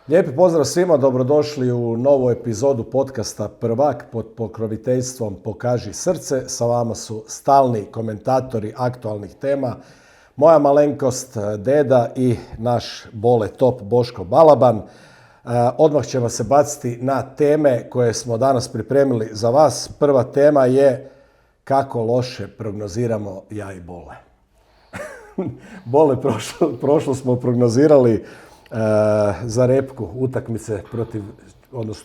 Lijepi pozdrav svima, dobrodošli u novu epizodu podcasta Prvak pod pokroviteljstvom Pokaži srce. Sa vama su stalni komentatori aktualnih tema, moja malenkost Deda i naš bole top Boško Balaban. Odmah ćemo se baciti na teme koje smo danas pripremili za vas. Prva tema je kako loše prognoziramo ja i Bole. Bole, prošlo smo prognozirali za repku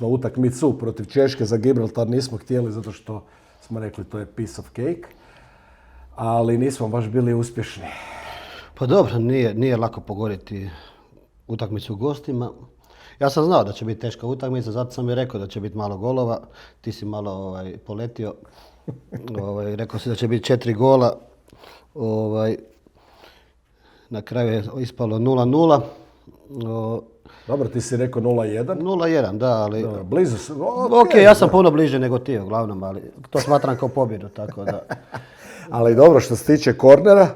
utakmicu protiv Češke za Gibraltar nismo htjeli zato što smo rekli to je piece of cake, ali nismo baš bili uspješni. Pa dobro, nije lako pogoditi utakmicu u gostima. Ja sam znao da će biti teška utakmica, zato sam i rekao da će biti malo golova. Ti si malo poletio. Rekao si da će biti 4 gola. Na kraju je ispalo 0-0. Dobro, ti si rekao 0-1. 0-1, da, ali... Dobro, blizu su. Ok, ja sam puno bliže nego ti, uglavnom, ali to smatram kao pobjedu, tako da... Ali dobro, što se tiče kornera,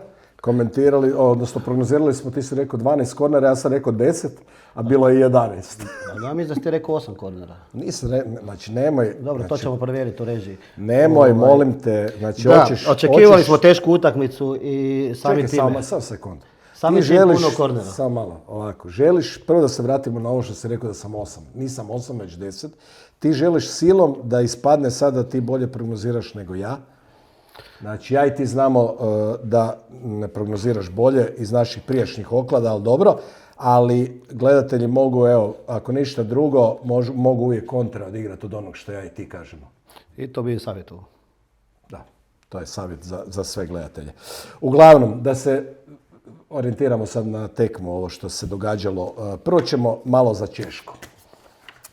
komentirali, odnosno prognozirali smo, ti si rekao 12 kornera, ja sam rekao 10, a bilo je 11. Ja mislim da si ti rekao 8 kornera. Nisam znači nemoj... Dobro, to ćemo provjeriti u režiji. Nemoj, molim te, znači da, očekivali smo tešku utakmicu i sami time... Čekaj, samo sekund. Sami tim puno kornera. Samo malo, ovako. Želiš, prvo da se vratimo na ovo što si rekao da sam 8. Nisam 8, već 10. Ti želiš silom da ispadne sada ti bolje prognoziraš nego ja. Znači, ja i ti znamo da ne prognoziraš bolje iz naših prijašnjih oklada, ali dobro. Ali gledatelji mogu, evo, ako ništa drugo, mogu uvijek kontra odigrati od onog što ja i ti kažemo. I to bi savjetovao. Da, to je savjet za sve gledatelje. Uglavnom, da se orijentiramo sad na tekmu, ovo što se događalo. Prvo ćemo malo za Češku.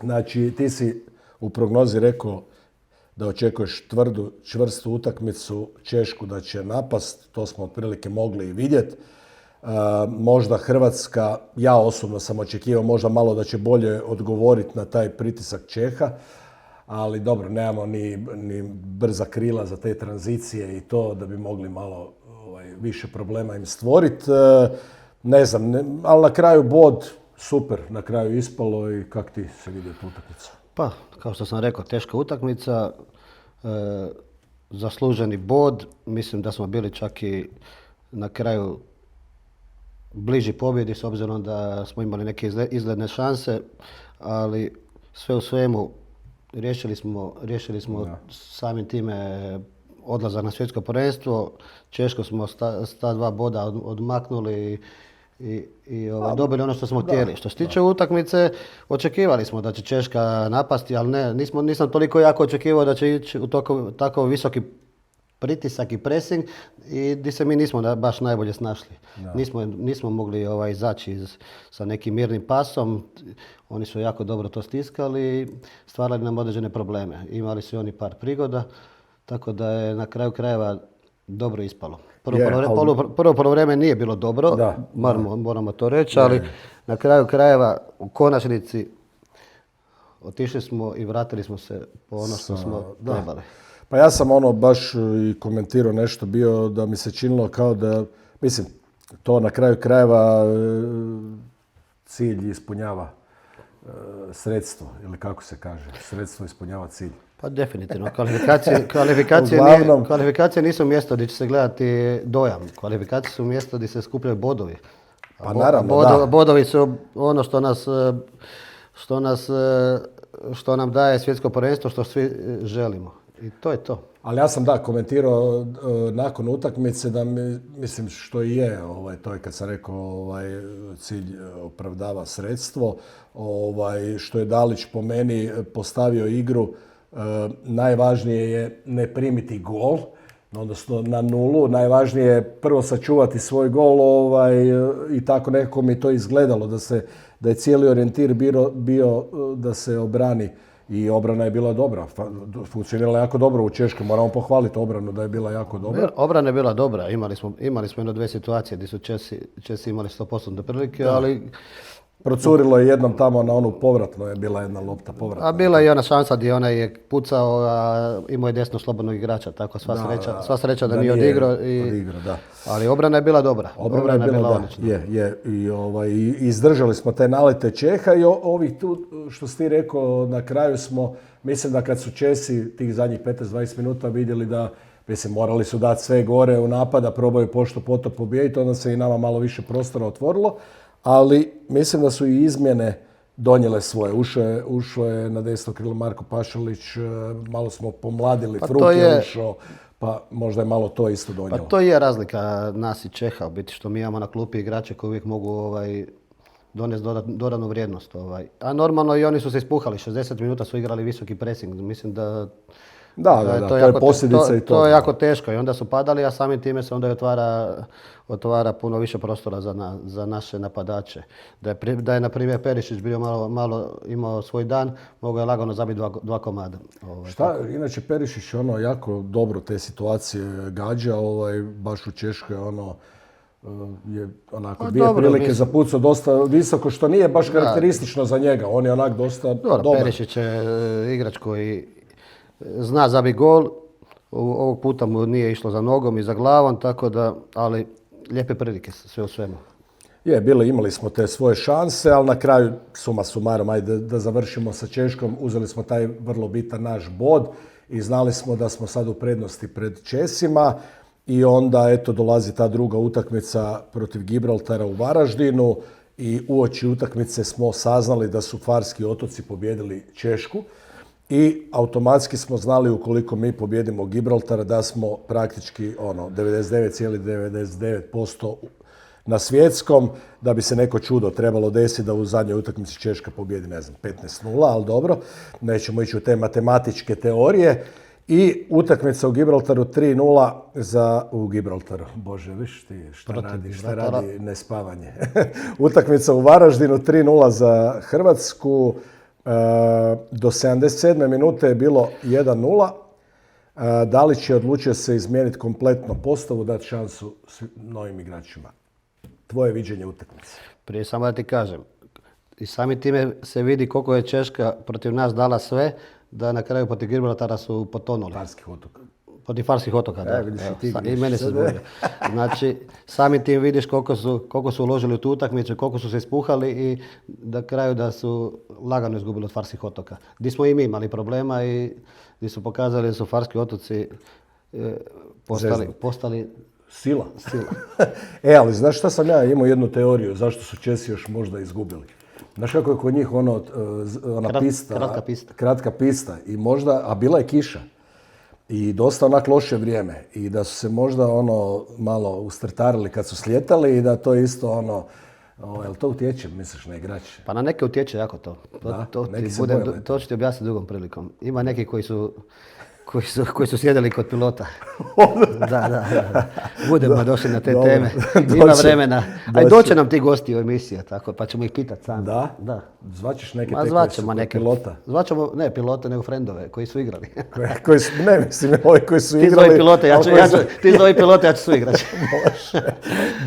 Znači, ti si u prognozi rekao da očekuješ tvrdu, čvrstu utakmicu, Češku da će napast, to smo otprilike mogli i vidjeti. Možda Hrvatska, ja osobno sam očekivao možda malo da će bolje odgovoriti na taj pritisak Čeha, ali dobro, nemamo ni brza krila za te tranzicije i to da bi mogli malo više problema im stvoriti. Ne znam, ali na kraju bod, super, na kraju ispalo i kak ti se vidio tu utakmicu? Pa, kao što sam rekao, teška utakmica, zasluženi bod. Mislim da smo bili čak i na kraju bliži pobjedi s obzirom da smo imali neke izgledne šanse, ali sve u svemu riješili smo samim time odlazak na svjetsko prvenstvo. Češko smo s ta 2 boda odmaknuli i dobili ono što smo htjeli. Što se tiče utakmice, očekivali smo da će Češka napasti, ali ne, nisam toliko jako očekivao da će ići u tako visoki pritisak i pressing i gdje se mi nismo baš najbolje snašli. Nismo mogli izaći sa nekim mirnim pasom. Oni su jako dobro to stiskali i stvarali nam određene probleme. Imali su oni par prigoda, tako da je na kraju krajeva dobro ispalo. Prvo polovreme nije bilo dobro, moramo to reći, ali na kraju krajeva u konačnici otišli smo i vratili smo se po ono što smo trebali. Pa ja sam baš i komentirao nešto bio da mi se činilo kao da, mislim, to na kraju krajeva cilj ispunjava sredstvo, ili kako se kaže, sredstvo ispunjava cilj. Pa definitivno, kvalifikacije nisu mjesto gdje će se gledati dojam, kvalifikacije su mjesto gdje se skupljaju bodovi. Pa naravno, da. Bodovi su ono što nam daje svjetsko prvenstvo, što svi želimo. I to je to. Ali ja sam komentirao nakon utakmice da mislim što i je, to je kad sam rekao cilj opravdava sredstvo, što je Dalić po meni postavio igru, najvažnije je ne primiti gol, odnosno na nulu, najvažnije je prvo sačuvati svoj gol i tako nekako mi to izgledalo, da je cijeli orijentir bio da se obrani. I obrana je bila dobra, funkcionirala jako dobro u Češkoj, moramo pohvaliti obranu da je bila jako dobra. Obrana je bila dobra, imali smo 1-2 situacije gdje su Česi imali 100% prilike, ali Procurilo je jednom tamo na onu povratnu, je bila jedna lopta povratna. A bila je i ona šansa gdje onaj je pucao, a imao je desno slobodnog igrača, tako sva sreća da nije odigrao. Da. Ali obrana je bila dobra. Obrana je bila odlična. Je. I izdržali smo te nalete Čeha i ovih tu, što si ti rekao, na kraju smo, mislim da kad su Česi tih zadnjih 15-20 minuta vidjeli da, mislim, morali su dati sve gore u napada, probaju pošto poto pobijediti, onda se i nama malo više prostora otvorilo, ali mislim da su i izmjene donijele svoje. Ušao je na desno krilo Marko Pašalić, malo smo pomladili, Fruk je ušao, pa možda je malo to isto donijelo. Pa to je razlika nas i Čeha, u biti što mi imamo na klupi igrače koji uvijek mogu donesti dodanu vrijednost. A normalno i oni su se ispuhali, 60 minuta su igrali visoki pressing, mislim da... Da, to je posljedica i to. To je jako teško i onda su padali, a samim time se onda otvara puno više prostora za naše napadače. Da je na primjer Perišić bio malo imao svoj dan, mogao je lagano zabiti dva komada. Inače Perišić jako dobro te situacije gađa, baš u Češkoj je onako dvije prilike za pucao dosta visoko, što nije baš karakteristično za njega. On je onak dosta dobar. Perišić je igrač koji zna zabiti gol, ovog puta mu nije išlo za nogom i za glavom, tako da, ali lijepe prilike sve u svemu. Imali smo te svoje šanse, ali na kraju, suma sumarom, ajde da završimo sa Češkom, uzeli smo taj vrlo bitan naš bod i znali smo da smo sad u prednosti pred Česima i onda dolazi ta druga utakmica protiv Gibraltara u Varaždinu i uoči utakmice smo saznali da su Farski otoci pobijedili Češku. I automatski smo znali ukoliko mi pobjedimo Gibraltar da smo praktički 99,99% na svjetskom, da bi se neko čudo trebalo desiti da u zadnjoj utakmici Češka pobjedi, 15-0, ali dobro, nećemo ići u te matematičke teorije. I utakmica u Gibraltaru 3-0 u Gibraltaru. Bože, viš ti šta radi nespavanje. Utakmica u Varaždinu 3-0 za Hrvatsku. Do 77. minute je bilo 1-0. Dalić je odlučio se izmijeniti kompletno postavu, dati šansu novim igračima. Tvoje viđenje utakmice? Prije samo da ti kažem, i sami time se vidi koliko je Češka protiv nas dala sve, da na kraju protiv Gibraltara su potonuli. Farskih otoka. Protiv Farskih otoka, da. I mene se zbogio. Znači, sami tim vidiš koliko su uložili u tu utakmicu, koliko su se ispuhali i na kraju da su lagano izgubili od Farskih otoka. Gdje smo i mi imali problema i gdje su pokazali da su Farski otoci postali sila. Ali znaš šta sam ja imao jednu teoriju zašto su Česi još možda izgubili? Znaš kako je kod njih ona pista, kratka pista i možda, a bila je kiša. I dosta onak loše vrijeme i da su se možda malo ustrtarili kad su slijetali i da to isto jel to utječe, misliš, na igrače? Pa na neke utječe jako to. To ću ti objasniti drugom prilikom. Ima neki koji su sjedili kod pilota. Da. Budemo došli na te teme. Ima vremena. Aj doće nam ti gosti u emisiju, tako, pa ćemo ih pitati sami. Da? Zvaćeš neke pilota? Zvaćemo, ne pilota, nego frendove koji su igrali. Koji su igrali. Ti zovi pilota, ja ću su igrati.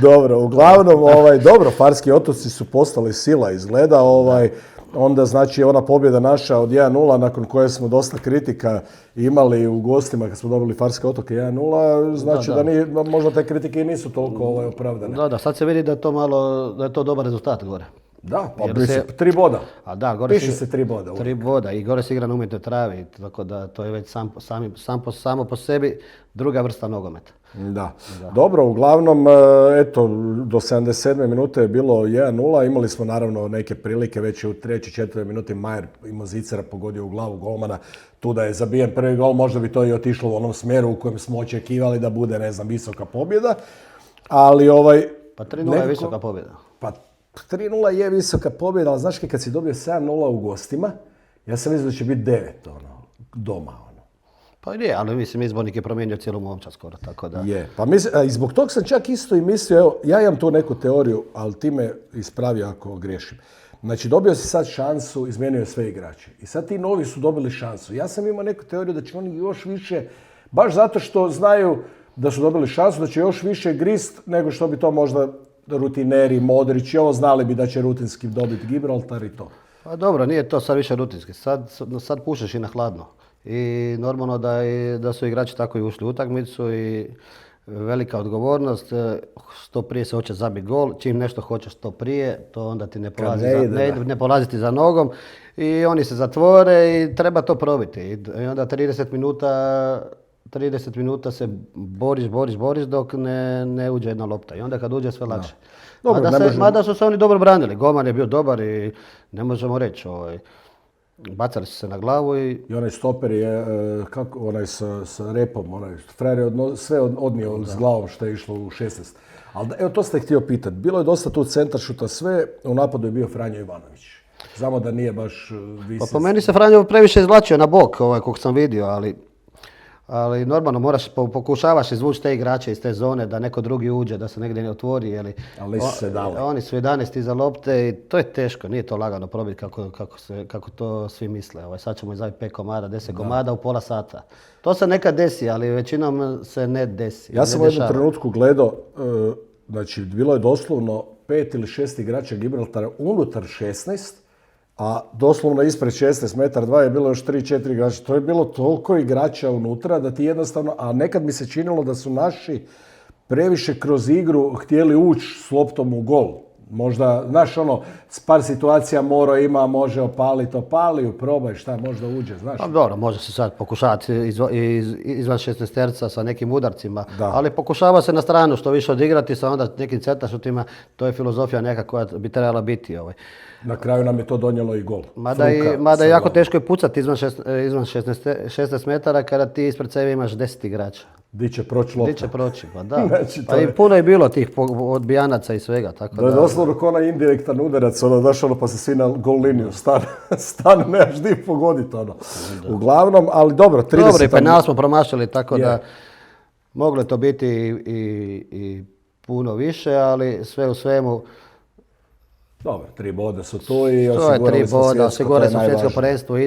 Dobro, uglavnom, Farski otoci su postali sila izgleda, onda znači ona pobjeda naša od 1-0 nakon koje smo dosta kritika imali u gostima kad smo dobili Farske otoke 1-0, znači da možda te kritike i nisu toliko opravdane. Da, sad se vidi da je to dobar rezultat gore. Da, pa 3 boda. A da, gore piše se 3 boda. 3 boda i gore se igra na umjetnoj travi, tako da to je već samo po sebi druga vrsta nogometa. Da. Dobro, uglavnom, do 77. minute je bilo 1-0, imali smo naravno neke prilike, već u 3. 4. minuti Majer imao zicera, pogodio u glavu golmana, tu da je zabijen prvi gol, možda bi to i otišlo u onom smjeru u kojem smo očekivali da bude, visoka pobjeda, ali Pa 3-0 je visoka pobjeda. Pa 3-0 je visoka pobjeda, ali znaš kad si dobio 7-0 u gostima, ja sam mislio da će biti 9 doma. Pa nije, ali mislim izbornik je promijenio cijelu momčad skoro, tako da... Je, pa i zbog tog sam čak isto i mislio, evo, ja imam tu neku teoriju, ali ti me ispravi ako griješim. Znači, dobio si sad šansu, izmijenio je sve igrače. I sad ti novi su dobili šansu. Ja sam imao neku teoriju da će oni još više, baš zato što znaju da su dobili šansu, da će još više grist nego što bi to možda rutineri, Modrić i ovo znali bi da će rutinski dobiti Gibraltar i to. Pa dobro, nije to sad više rutinski. Sad pušeš i na hladno. I normalno da su igrači tako i ušli u utakmicu i velika odgovornost. Što prije se hoće zabiti gol. Čim nešto hoćeš to prije, to onda ti ne polazi ti za nogom. I oni se zatvore i treba to probiti. I onda 30 minuta se boriš dok ne uđe jedna lopta. I onda kad uđe sve lakše. Dobro, mada su se oni dobro branili. Golman je bio dobar i ne možemo reći. Bacali su se na glavu i onaj stoper je, onaj sa repom, frajer je sve odnio s glavom što je išlo u 16. Ali evo to ste htio pitati. Bilo je dosta tu centaršuta sve, u napadu je bio Franjo Ivanović. Znamo da nije baš Pa po meni se Franjo previše izvlačio na bok, koliko sam vidio, ali normalno pokušavaš izvući te igrače iz te zone da neko drugi uđe, da se negdje ne otvori. Ali nisu se dali. Oni su 11 iza lopte i to je teško, nije to lagano probiti kako to svi misle. Sad ćemo izaviti 5 komada, 10 komada u pola sata. To se nekad desi, ali većinom se ne desi. Ja sam u jednom trenutku gledao, znači bilo je doslovno 5 ili 6 igrača Gibraltara unutar 16, a doslovno ispred 16 metara 2 je bilo još 3-4 igrača. To je bilo toliko igrača unutra da ti jednostavno, a nekad mi se činilo da su naši previše kroz igru htjeli ući s loptom u gol. Možda, znaš par situacija Moro ima, može opali, probaj šta, možda uđe, znaš. Pa dobro, može se sad pokušavati izvan 16-terca sa nekim udarcima, ali pokušava se na stranu što više odigrati sa onda nekim centaršutima, to je filozofija neka koja bi trebala biti. Na kraju nam je to donijelo i gol. Mada je jako teško je pucati izvan 16 metara kada ti ispred sebe imaš 10 igrača. Di će proći lopta. Di će proći, pa da. Znači, pa i puno je bilo tih odbijanaca i svega. Tako da je doslovno ko onaj indirektan udarac, pa se svi na gol liniju stane, nemaš di pogoditi Uglavnom, ali dobro, 30... Dobro, i penal smo promašili, tako da moglo je to biti i puno više, ali sve u svemu... Dobro, 3 boda su tu i osigurali smo svjetsko prvenstvo,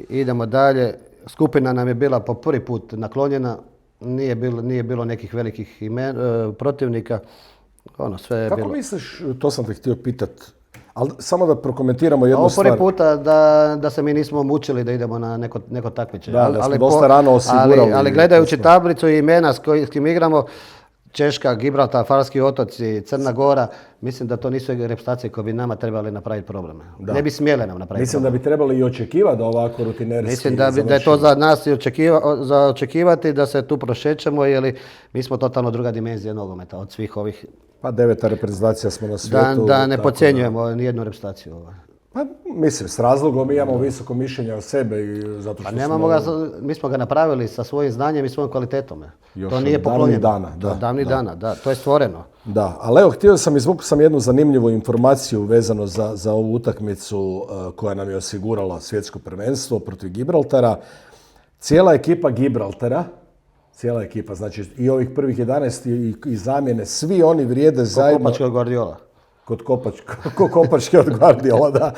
idemo dalje. Skupina nam je bila po prvi put naklonjena, nije bilo nekih velikih protivnika. Sve je Kako bilo. Misliš, to sam te htio pitati, ali samo da prokomentiramo jednu stvar. Ovo prvi puta da se mi nismo mučili da idemo na neko takmičenje. Da smo dosta rano osigurali. Ali gledajući tablicu i imena s kim igramo, Češka, Gibraltar, Farski otoci, Crna Gora, mislim da to nisu reprezentacije koje bi nama trebali napraviti probleme. Da. Ne bi smjele nam napraviti Mislim probleme. Da bi trebali i očekivati da ovako rutinerski Mislim da je to za nas i za očekivati da se tu prošećemo, jer mi smo totalno druga dimenzija nogometa od svih ovih. Pa 9. reprezentacija smo na svijetu. Da ne podcjenjujemo nijednu reprezentaciju. Pa mislim, s razlogom mi imamo visoko mišljenje o sebe i zato što mi smo ga napravili sa svojim znanjem i svojom kvalitetom. Još to nije poklonjeno. Davnih dana, to je stvoreno. Da, ali evo, izvukao sam jednu zanimljivu informaciju vezano za ovu utakmicu koja nam je osigurala svjetsko prvenstvo protiv Gibraltara. Cijela ekipa Gibraltara, znači i ovih prvih 11 i zamjene, svi oni vrijede zajedno... Kopački od Guardiola. Kopački od Guardiola, da.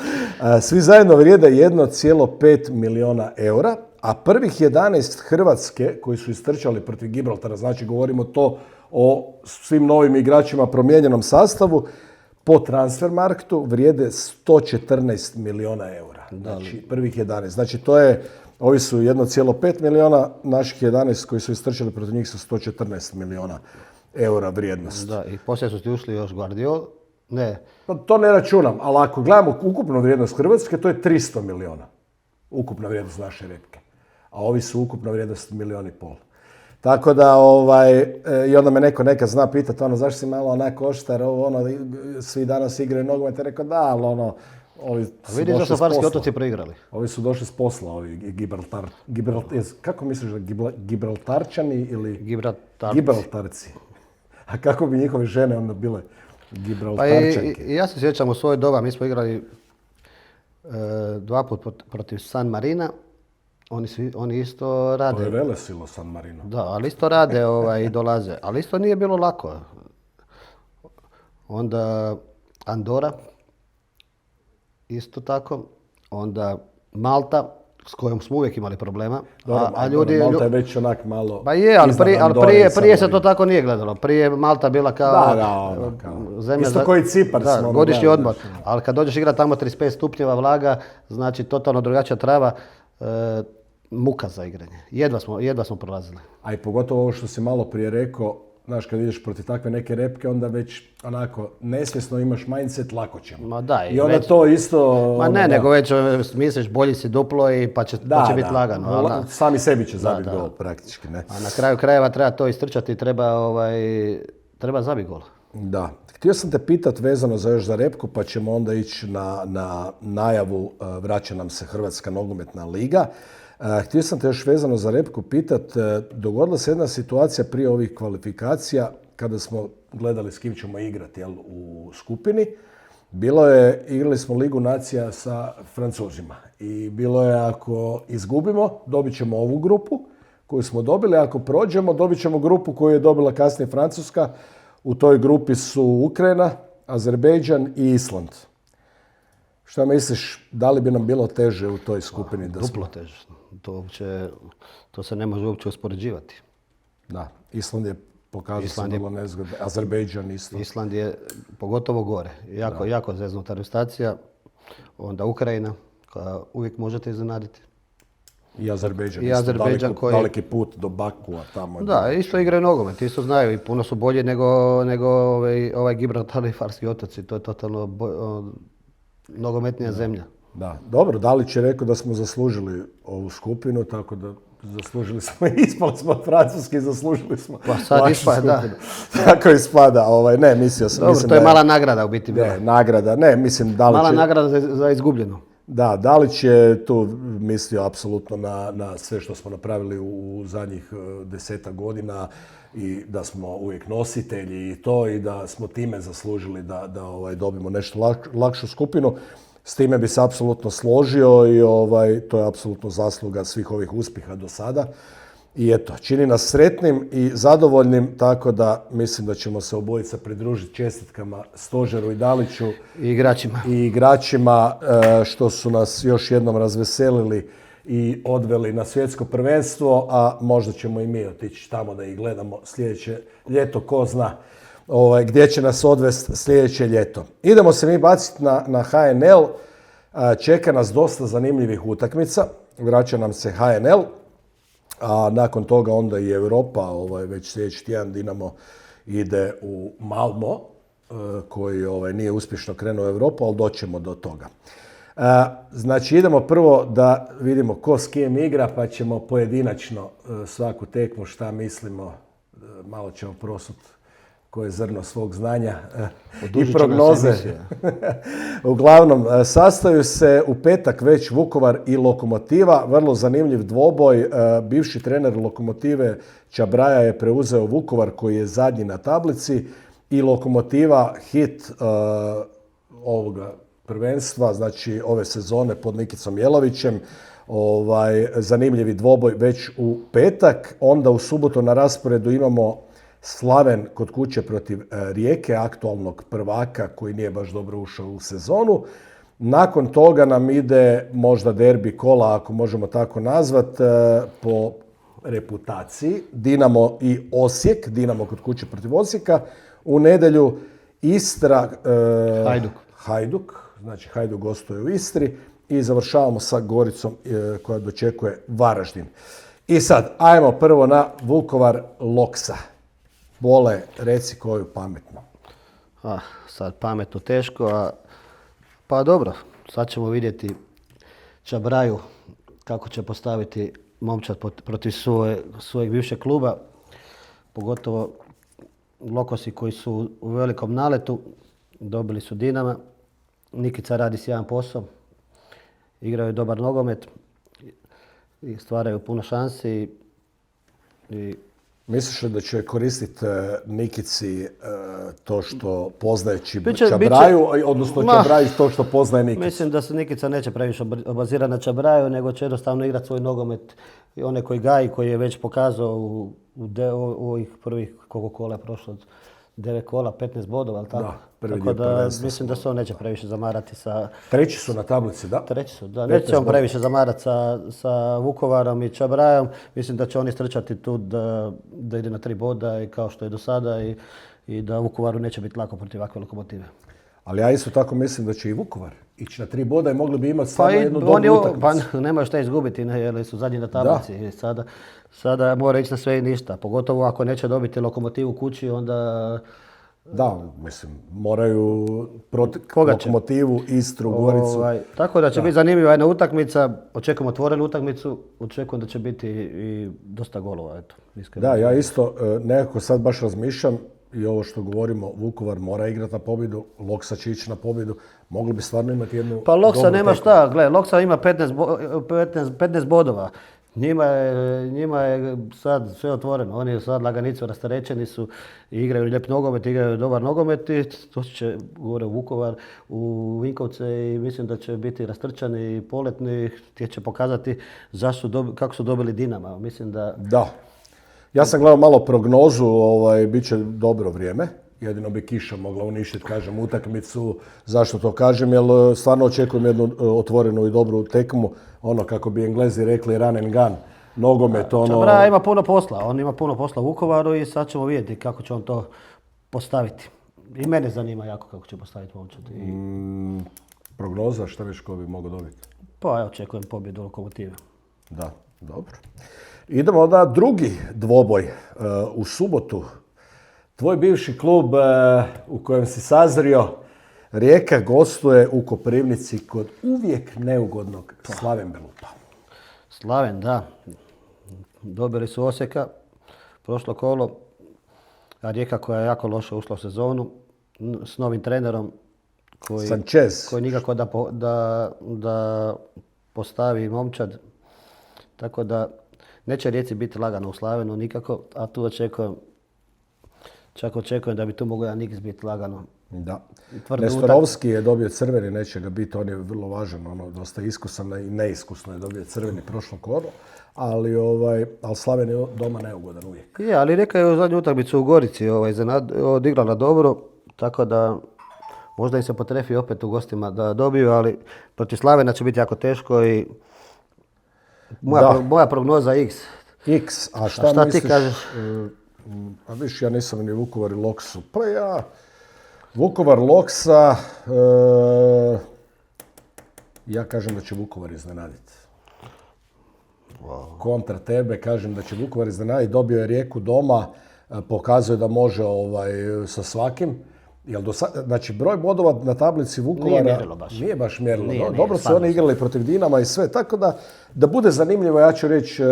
Svi zajedno vrijede 1,5 milijuna eura, a prvih 11 Hrvatske koji su istrčali protiv Gibraltara, znači govorimo to o svim novim igračima, promijenjenom sastavu, po Transfermarktu vrijede 114 milijuna eura. Znači prvih 11. Znači to je, ovi su 1,5 milijuna, naših 11 koji su istrčali protiv njih su 114 milijuna eura vrijednost. Da, i poslije su ti ušli još Guardiola. Ne. To ne računam, ali ako gledamo ukupnu vrijednost Hrvatske, to je 300 milijuna. Ukupna vrijednost naše repke. A ovi su ukupna vrijednost 1,5 milijuna. Tako da, i onda me neko nekad zna pitati, zašto si malo onako oštar, svi danas igraju nogomet, je rekao da, ali ovi su vidiš da su Farski otoci preigrali. Ovi su došli s posla, ovi kako misliš da Gibraltarčani ili Gibraltarci? A kako bi njihove žene onda bile? Pa i ja se sjećam u svoje doba, mi smo igrali 2 put protiv San Marina, oni isto rade. To je velesilo San Marino. Da, ali isto rade i dolaze, ali isto nije bilo lako. Onda Andora, isto tako, onda Malta, s kojom smo uvijek imali problema. Dobro, Malta je već onak malo... Pa je, ali prije se to ovim. tako nije gledalo. Prije Malta bila kao zemlja Isto koji Cipar da, smo godišnji gledali, odmor. Ali kad dođeš igrati tamo 35 stupnjeva vlaga, znači totalno drugačija trava, muka za igranje. Jedva smo prolazili. A i pogotovo ovo što si malo prije rekao, znaš, kad ideš protiv takve neke repke, onda već onako nesvjesno imaš mindset, lako ćemo. Ma da, I onda to isto... Ma ne, nego već misliš bolji si duplo i pa će biti lagano. Sami sebi će zabiti gol praktički, ne? A na kraju krajeva treba to istrčati i treba zabiti gol. Da. Htio sam te pitat vezano još za repku, pa ćemo onda ići na najavu, vraća nam se Hrvatska nogometna liga. Htio sam te još vezano za repku pitat, dogodila se jedna situacija prije ovih kvalifikacija kada smo gledali s kim ćemo igrati u skupini. Igrali smo Ligu nacija sa Francuzima i bilo je ako izgubimo, dobit ćemo ovu grupu koju smo dobili, ako prođemo, dobit ćemo grupu koju je dobila kasnije Francuska. U toj grupi su Ukrajina, Azerbejdžan i Island. Šta misliš, da li bi nam bilo teže u toj skupini? Duplo teže. To se ne može uopće uspoređivati. Da, Island je pokazao se vrlo nezgodno. Azerbejdžan isto. Island je pogotovo gore. Jako zeznuta reprezentacija. Onda Ukrajina, koja uvijek možete iznenaditi. I Azerbejdžan koji... daleki put do Bakua tamo. Da, isto igraju nogomet, isto znaju i puno su bolji nego ovaj Gibraltar i Farski otoci. To je totalno nogometnija zemlja. Da, dobro, Dalić je rekao da smo zaslužili ovu skupinu, tako da zaslužili smo, ispali smo od Francuske i zaslužili smo. Pa sad ispada, da. Tako ispada, ne, mislio sam. Dobro, to je mala nagrada u biti bila. Ne, nagrada, ne, mislim Dalić mala nagrada za izgubljeno. Da, Dalić je tu mislio apsolutno na sve što smo napravili u zadnjih 10 godina i da smo uvijek nositelji i to i da smo time zaslužili da dobimo nešto lakšu skupinu. S time bi se apsolutno složio i to je apsolutno zasluga svih ovih uspjeha do sada. I eto, čini nas sretnim i zadovoljnim, tako da mislim da ćemo se obojica pridružiti čestitkama Stožeru i Daliću. I igračima što su nas još jednom razveselili i odveli na svjetsko prvenstvo, a možda ćemo i mi otići tamo da ih gledamo sljedeće ljeto, ko zna gdje će nas odvesti sljedeće ljeto. Idemo se mi baciti na HNL, čeka nas dosta zanimljivih utakmica, vraća nam se HNL. A nakon toga onda i Europa, već sljedeći tjedan Dinamo ide u Malmo, koji nije uspješno krenuo u Europu, ali doćemo do toga. Znači idemo prvo da vidimo ko s kim igra, pa ćemo pojedinačno svaku tekmu šta mislimo, malo ćemo prosut koje je zrno svog znanja i prognoze. Uglavnom, sastaju se u petak već Vukovar i Lokomotiva. Vrlo zanimljiv dvoboj. Bivši trener Lokomotive Čabraja je preuzeo Vukovar koji je zadnji na tablici i Lokomotiva hit ovoga prvenstva, znači ove sezone pod Nikicom Jelavićem. Zanimljivi dvoboj već u petak. Onda u subotu na rasporedu imamo Slaven kod kuće protiv Rijeke, aktualnog prvaka koji nije baš dobro ušao u sezonu. Nakon toga nam ide možda derbi kola, ako možemo tako nazvat, po reputaciji. Dinamo i Osijek, Dinamo kod kuće protiv Osijeka. U nedjelju Istra, Hajduk, znači Hajduk gostuje u Istri i završavamo sa Goricom koja dočekuje Varaždin. I sad, ajmo prvo na Vukovar Loksa. Bole, reci koju pametno. Sad pametno teško, pa dobro, sad ćemo vidjeti Čabraju kako će postaviti momčad protiv svojeg bivšeg kluba, pogotovo Lokosi koji su u velikom naletu, dobili su Dinama. Nikica radi sjajan posao, igraju dobar nogomet i stvaraju puno šansi i Misliš li da će koristiti Nikici to što poznaje Čabraju, odnosno Čabraju to što poznaje Nikicu? Mislim da se Nikica neće previše obazirati na Čabraju, nego će jednostavno igrati svoj nogomet i one koji gaji, koji je već pokazao u ovih prvih koliko kola je prošlo, 9 kola, 15 bodova, ali tako? Da, prvi Tako dio da prvenstva mislim da se on neće previše zamarati sa... Treći su na tablici, da? Treći su, da. 15 Neće on bodova. previše zamarati sa Vukovarom i Čabrajom. Mislim da će oni strčati tu da ide na 3 boda i kao što je do sada i da Vukovaru neće biti lako protiv ovakve Lokomotive. Ali ja isto tako mislim da će i Vukovar ići na 3 boda i mogli bi imati Pa stvarno jednu dobru utakmicu. Pa nemaju šta izgubiti, ne, jer su zadnji na tablici. I sada mora ići na sve i ništa. Pogotovo ako neće dobiti Lokomotivu kući, onda... Da, mislim, moraju Koga će? Lokomotivu, Istru, Goricu. Tako da će biti zanimljiva jedna utakmica. Očekujem otvorenu utakmicu. Očekujem da će biti i dosta golova. Eto, iskreno. Da, ja isto nekako sad baš razmišljam i ovo što govorimo, Vukovar mora igrati na pobjedu, Loksa će ići na pobjedu. Mogli bi stvarno imati jednu Pa Loksa dobru nema tekmu. šta, gle, Loksa ima 15 bodova. Njima je sad sve otvoreno. Oni sad laganicu rasterećeni su i igraju lijep nogomet, igraju dobar nogomet i to će gore u Vukovar, u Vinkovce i mislim da će biti rastrčani i poletni gdje će pokazati kako su dobili Dinama. Mislim da... Da. Ja sam gledao malo prognozu, bit će dobro vrijeme. Jedino bi kiša mogla uništiti, kažem, utakmicu. Zašto to kažem? Jer stvarno očekujem jednu otvorenu i dobru tekmu. Ono, kako bi Englezi rekli, run and gun. Nogomet, ono... Čabra ima puno posla. On ima puno posla u Vukovaru i sad ćemo vidjeti kako će on to postaviti. I mene zanima jako kako će postaviti momčad. Prognoza, šta viš ko bi mogao dobiti? Pa ja očekujem pobjedu Lokomotive. Da, dobro. Idemo na drugi dvoboj u subotu. Tvoj bivši klub u kojem si sazrio, Rijeka gostuje u Koprivnici kod uvijek neugodnog Slaven Belupa. Slaven, da. Dobili su Osijeka prošlo kolo, a Rijeka koja je jako loše ušla u sezonu s novim trenerom Sanchez. koji nikako da postavi momčad. Tako da neće Rijeci biti lagano u Slavenu nikako, a tu očekujem da bi tu mogao jedan X biti lagano. Da. Tvrdo Nestorovski je dobio crveni, neće ga biti, on je vrlo važan, dosta iskusan i neiskusno je dobio crveni prošlo kolo, ali Slaven je doma neugodan uvijek. Je, ali Rijeka je u zadnju utakmicu u Gorici odigrala dobro, tako da možda im se potrefi opet u gostima da dobiju, ali protiv Slavena će biti jako teško i moja prognoza X. X, a šta misliš? ti kažeš? A viš, ja nisam ni Vukovar i Loksu. Pa ja, Vukovar, Loksa, ja kažem da će Vukovar iznenaditi. Kontra tebe kažem da će Vukovar iznenaditi. Dobio je Rijeku doma, pokazuje da može sa svakim. Znači, broj bodova na tablici Vukovara nije baš mjerilo. Dobro su oni igrali protiv Dinama i sve. Tako da bude zanimljivo, ja ću reći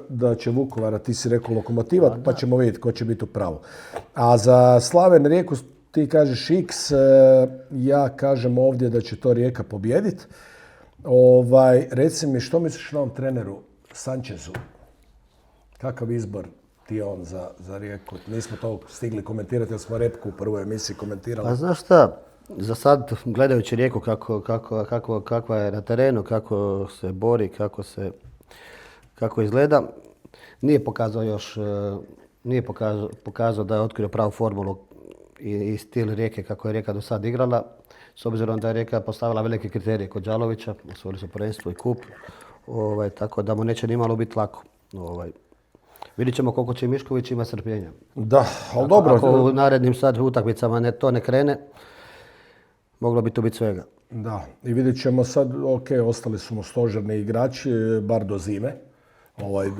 da će Vukovara, ti si rekao Lokomotiva, pa ćemo vidjeti ko će biti u pravu. A za Slaven Rijeku ti kažeš X, ja kažem ovdje da će to Rijeka pobijediti. Reci mi, što misliš o novom treneru Sanchezu? Kakav izbor ti je on za Rijeku? Nismo to stigli komentirati jer smo Repku u prvoj emisiji komentirali. Pa znaš šta, za sad gledajući Rijeku kakva je na terenu, kako se bori, kako izgleda, nije pokazao da je otkrio pravu formulu i stil Rijeke kako je Rijeka do sad igrala. S obzirom da je Rijeka postavila velike kriterije kod Đalovića, osvojili su prvenstvo i kup, tako da mu neće nimalo biti lako. Vidjet ćemo koliko će Mišković ima strpljenja. Da, ali dobro. Ako u narednim sad utakmicama to ne krene, moglo bi to biti svega. Da, i vidjet ćemo sad, ostali su mu stožerni igrači, bar do zime.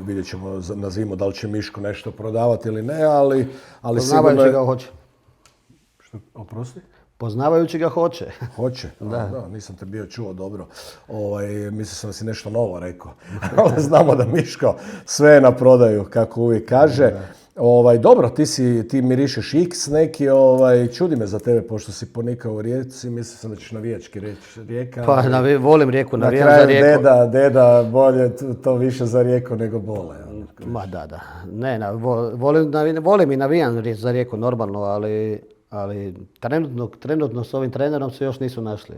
Vidjet ćemo na zimu da li će Miško nešto prodavati ili ne, ali Poznavajući ga hoće. Što, oprosti? Poznavajući ga hoće. Hoće? Da, nisam te bio čuo dobro. Mislio sam da si nešto novo rekao. Ali znamo da Miško sve je na prodaju, kako uvijek kaže. Dobro, ti mirišeš X neki, čudi me za tebe, pošto si ponikao u Rijeci, mislio sam da ćeš navijački reći Rijeka. Pa volim Rijeku, navijam za Rijeku. Deda, bolje to više za Rijeku nego bole. Ma da. Volim i navijam za Rijeku normalno, ali trenutno s ovim trenerom se još nisu našli.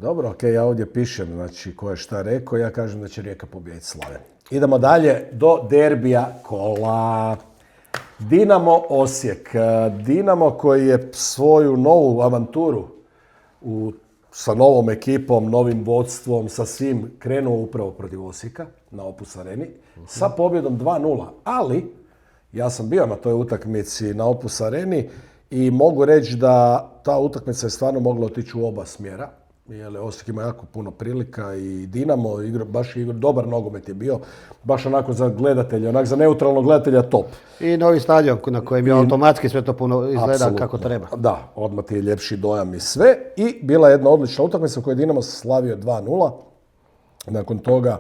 Dobro, ja ovdje pišem, znači, ko je šta rekao, ja kažem da će Rijeka pobijediti Slaven. Idemo dalje do derbija kola. Dinamo Osijek. Dinamo koji je svoju novu avanturu sa novom ekipom, novim vodstvom, sa svim krenuo upravo protiv Osijeka na Opus Areni sa pobjedom 2:0. Ali ja sam bio na toj utakmici na Opus Areni i mogu reći da ta utakmica je stvarno mogla otići u oba smjera. Jer Osijek ima jako puno prilika i Dinamo, dobar nogomet je bio, baš onako za gledatelja, onak za neutralnog gledatelja top. I novi stadion na kojem je automatski sve to puno izgleda Apsolutno. kako treba. Da, odmah ti je ljepši dojam i sve. I bila je jedna odlična utakmica u kojoj je Dinamo slavio 2:0. Nakon toga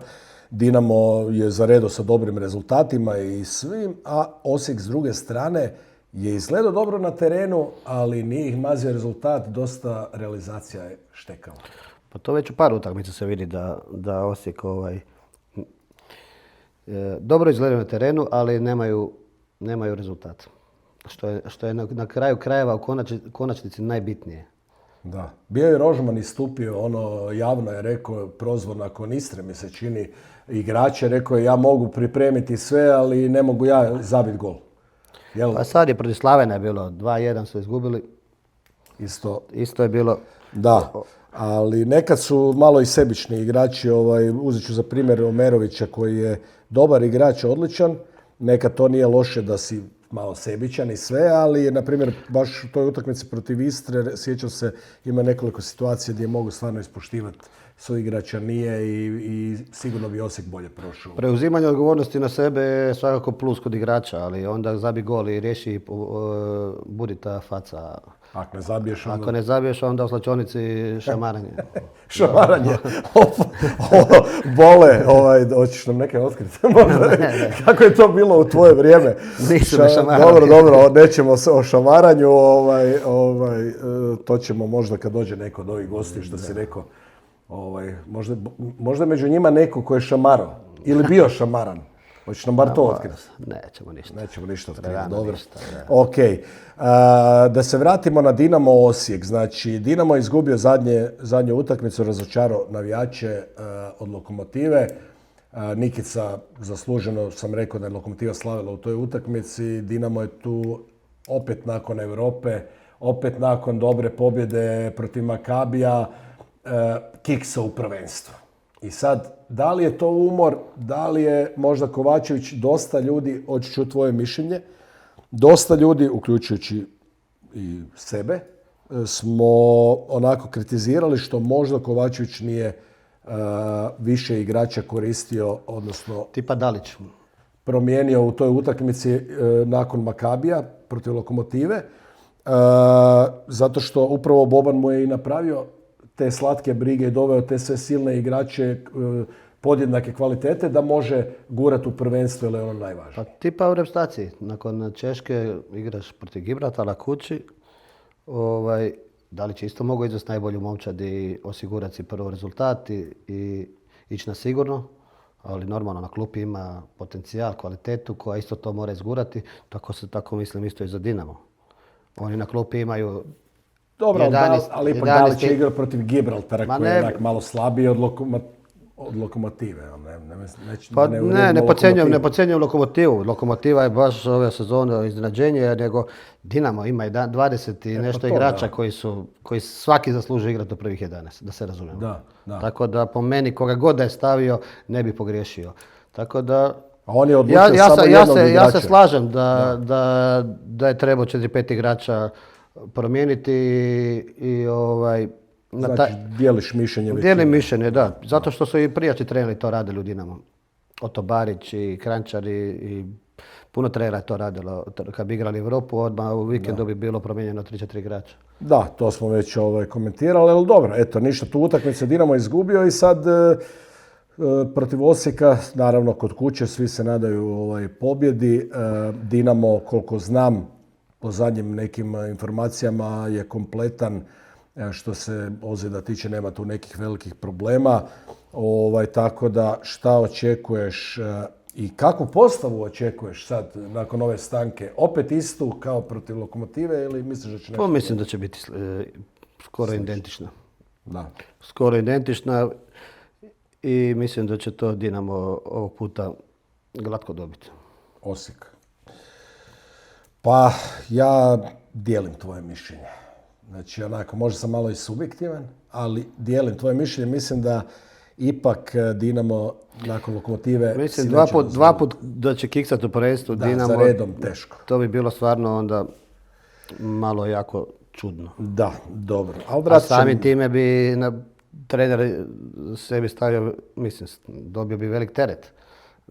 Dinamo je zaredao sa dobrim rezultatima i svim, a Osijek s druge strane je izgledao dobro na terenu, ali nije ih mazio rezultat, dosta realizacija je štekala. Pa to već u par utakmica se vidi da Osijek dobro izgleda na terenu, ali nemaju rezultat. Što je na kraju krajeva u konačnici najbitnije. Da. Bio je Rožman istupio, javno je rekao, prozvor nakon Istre mi se čini, igrače, rekao je ja mogu pripremiti sve, ali ne mogu ja zabiti gol. Jel? Pa sad je protiv Slavena bilo, 2:1 su izgubili. Isto je bilo. Da, ali nekad su malo i sebični igrači, uzet ću za primjer Omerovića koji je dobar igrač, odličan. Nekad to nije loše da si malo sebičan i sve, ali na primjer baš u toj utakmici protiv Istre, sjećam se, ima nekoliko situacija gdje mogu stvarno ispoštivati suigrača, nije i sigurno bi Osijek bolje prošao. Preuzimanje odgovornosti na sebe je svakako plus kod igrača, ali onda zabi gol i riješi budi ta faca. Ako ne zabiješ onda u slačionici šamaranje. Šamaranje. Bole, hoćeš nam neke otkriti? Kako je to bilo u tvoje vrijeme? Nisam šamaranje. Dobro, nećemo se o šamaranju, to ćemo možda kad dođe neko od ovih gostiju, što si rekao. Možda među njima neko ko je šamarao ili bio šamaran. Hoćeš nam bar to otkriti? Nećemo ništa otkriti, dobro. Ok. Da se vratimo na Dinamo Osijek. Znači, Dinamo je izgubio zadnju utakmicu, razočarao navijače od Lokomotive. Nikica, zasluženo sam rekao da je Lokomotiva slavila u toj utakmici. Dinamo je tu opet nakon Europe, opet nakon dobre pobjede protiv Makabija, kiksa u prvenstvu. I sad, da li je to umor, da li je možda Kovačević, dosta ljudi, hoću čuti tvoje mišljenje, dosta ljudi, uključujući i sebe, smo onako kritizirali što možda Kovačević nije više igrača koristio, odnosno tipa Dalić, promijenio u toj utakmici nakon Makabija protiv Lokomotive, zato što upravo Boban mu je i napravio te slatke brige i doveo te sve silne igrače podjednake kvalitete da može gurati u prvenstvo, jer je ono najvažnije. Pa tipa u reprezentaciji. Nakon Češke igraš protiv Gibraltara kući. Da li će isto mogu izvesti najbolju momčad i osigurati si prvo rezultat i ići na sigurno. Ali normalno na klupi ima potencijal, kvalitetu koja isto to mora izgurati. Tako mislim isto i za Dinamo. Oni na klupi imaju dobro, ali ipak Dalić je igrao protiv Gibraltara koji je onak malo slabiji od Lokomotive. Ne podcjenjujem Lokomotivu. Lokomotiva je baš ove sezone iznenađenje, nego Dinamo ima 20 i nešto igrača koji svaki zaslužuje igrati do prvih 11, da se razumijemo. Da. Tako da po meni koga god da je stavio ne bi pogriješio. Tako da a on je odlučio samo jednog igrača. Ja se slažem da je trebao 4-5 igrača promijeniti i znači, dijeliš mišljenje većine. Dijelim mišljenje, da. Zato što su i prijači treneri to radili u Dinamo. Oto Barić i Krančar i puno trenera je to radilo. Kad bi igrali Europu, odmah u vikendu bi bilo promijenjeno 3-4 igrača. Da, to smo već komentirali, ali dobro, eto, ništa, tu utakmicu Dinamo izgubio i sad protiv Osijeka, naravno kod kuće, svi se nadaju pobjedi. Dinamo, koliko znam, po zadnjim nekim informacijama je kompletan, što se ozljeda tiče, nema tu nekih velikih problema. Tako da šta očekuješ i kakvu postavu očekuješ sad nakon ove stanke? Opet istu kao protiv Lokomotive ili misliš da će nešto? Mislim da će biti skoro identična. Da. Skoro identična i mislim da će to Dinamo ovog puta glatko dobiti. Osijek. Pa ja dijelim tvoje mišljenje. Znači, onako, možda sam malo i subjektivan, ali dijelim tvoje mišljenje. Mislim da ipak Dinamo nakon Lokomotive... Mislim, si dva put da će kiksati u prvenstvu Da, Dinamo. za redom teško. To bi bilo stvarno onda malo jako čudno. Da, dobro. Ali A samim time bi trener sebi stavio, mislim, dobio bi velik teret.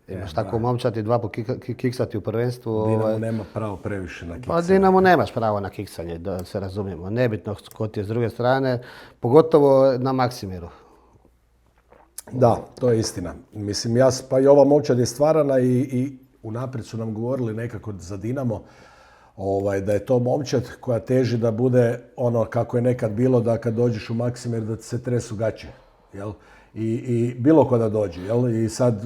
Imaš tako momčad i dva put kiksati u prvenstvu. Dinamo nema pravo previše na kiksanje. Pa Dinamo nemaš pravo na kiksanje, da se razumijemo. Nebitno ko ti je s druge strane, pogotovo na Maksimiru. Da, to je istina. Mislim, pa i ova momčad je stvarana i unaprijed su nam govorili nekako za Dinamo da je to momčad koja teži da bude ono kako je nekad bilo, da kad dođeš u Maksimir da ti se tresu gaće. Jel? I bilo ko da dođe. Jel? I sad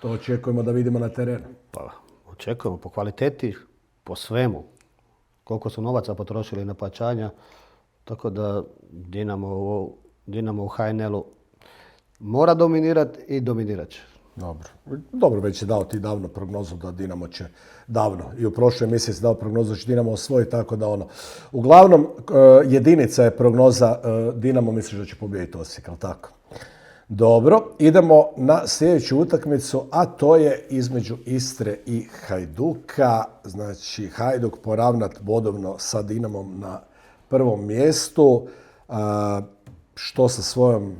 to očekujemo da vidimo na terenu. Pa očekujemo po kvaliteti, po svemu. Koliko su novaca potrošili na plaćanja. Tako da Dinamo u HNL-u mora dominirati i dominirat će. Dobro, već je dao ti davno prognozu da Dinamo će davno. I u prošloj emisiji se dao prognozu da će Dinamo osvojiti, tako da ono. Uglavnom, jedinica je prognoza Dinamo, misliš da će pobijediti Osijek, ali tako? Dobro, idemo na sljedeću utakmicu, a to je između Istre i Hajduka. Znači, Hajduk poravnat bodovno sa Dinamom na prvom mjestu. Što sa svojom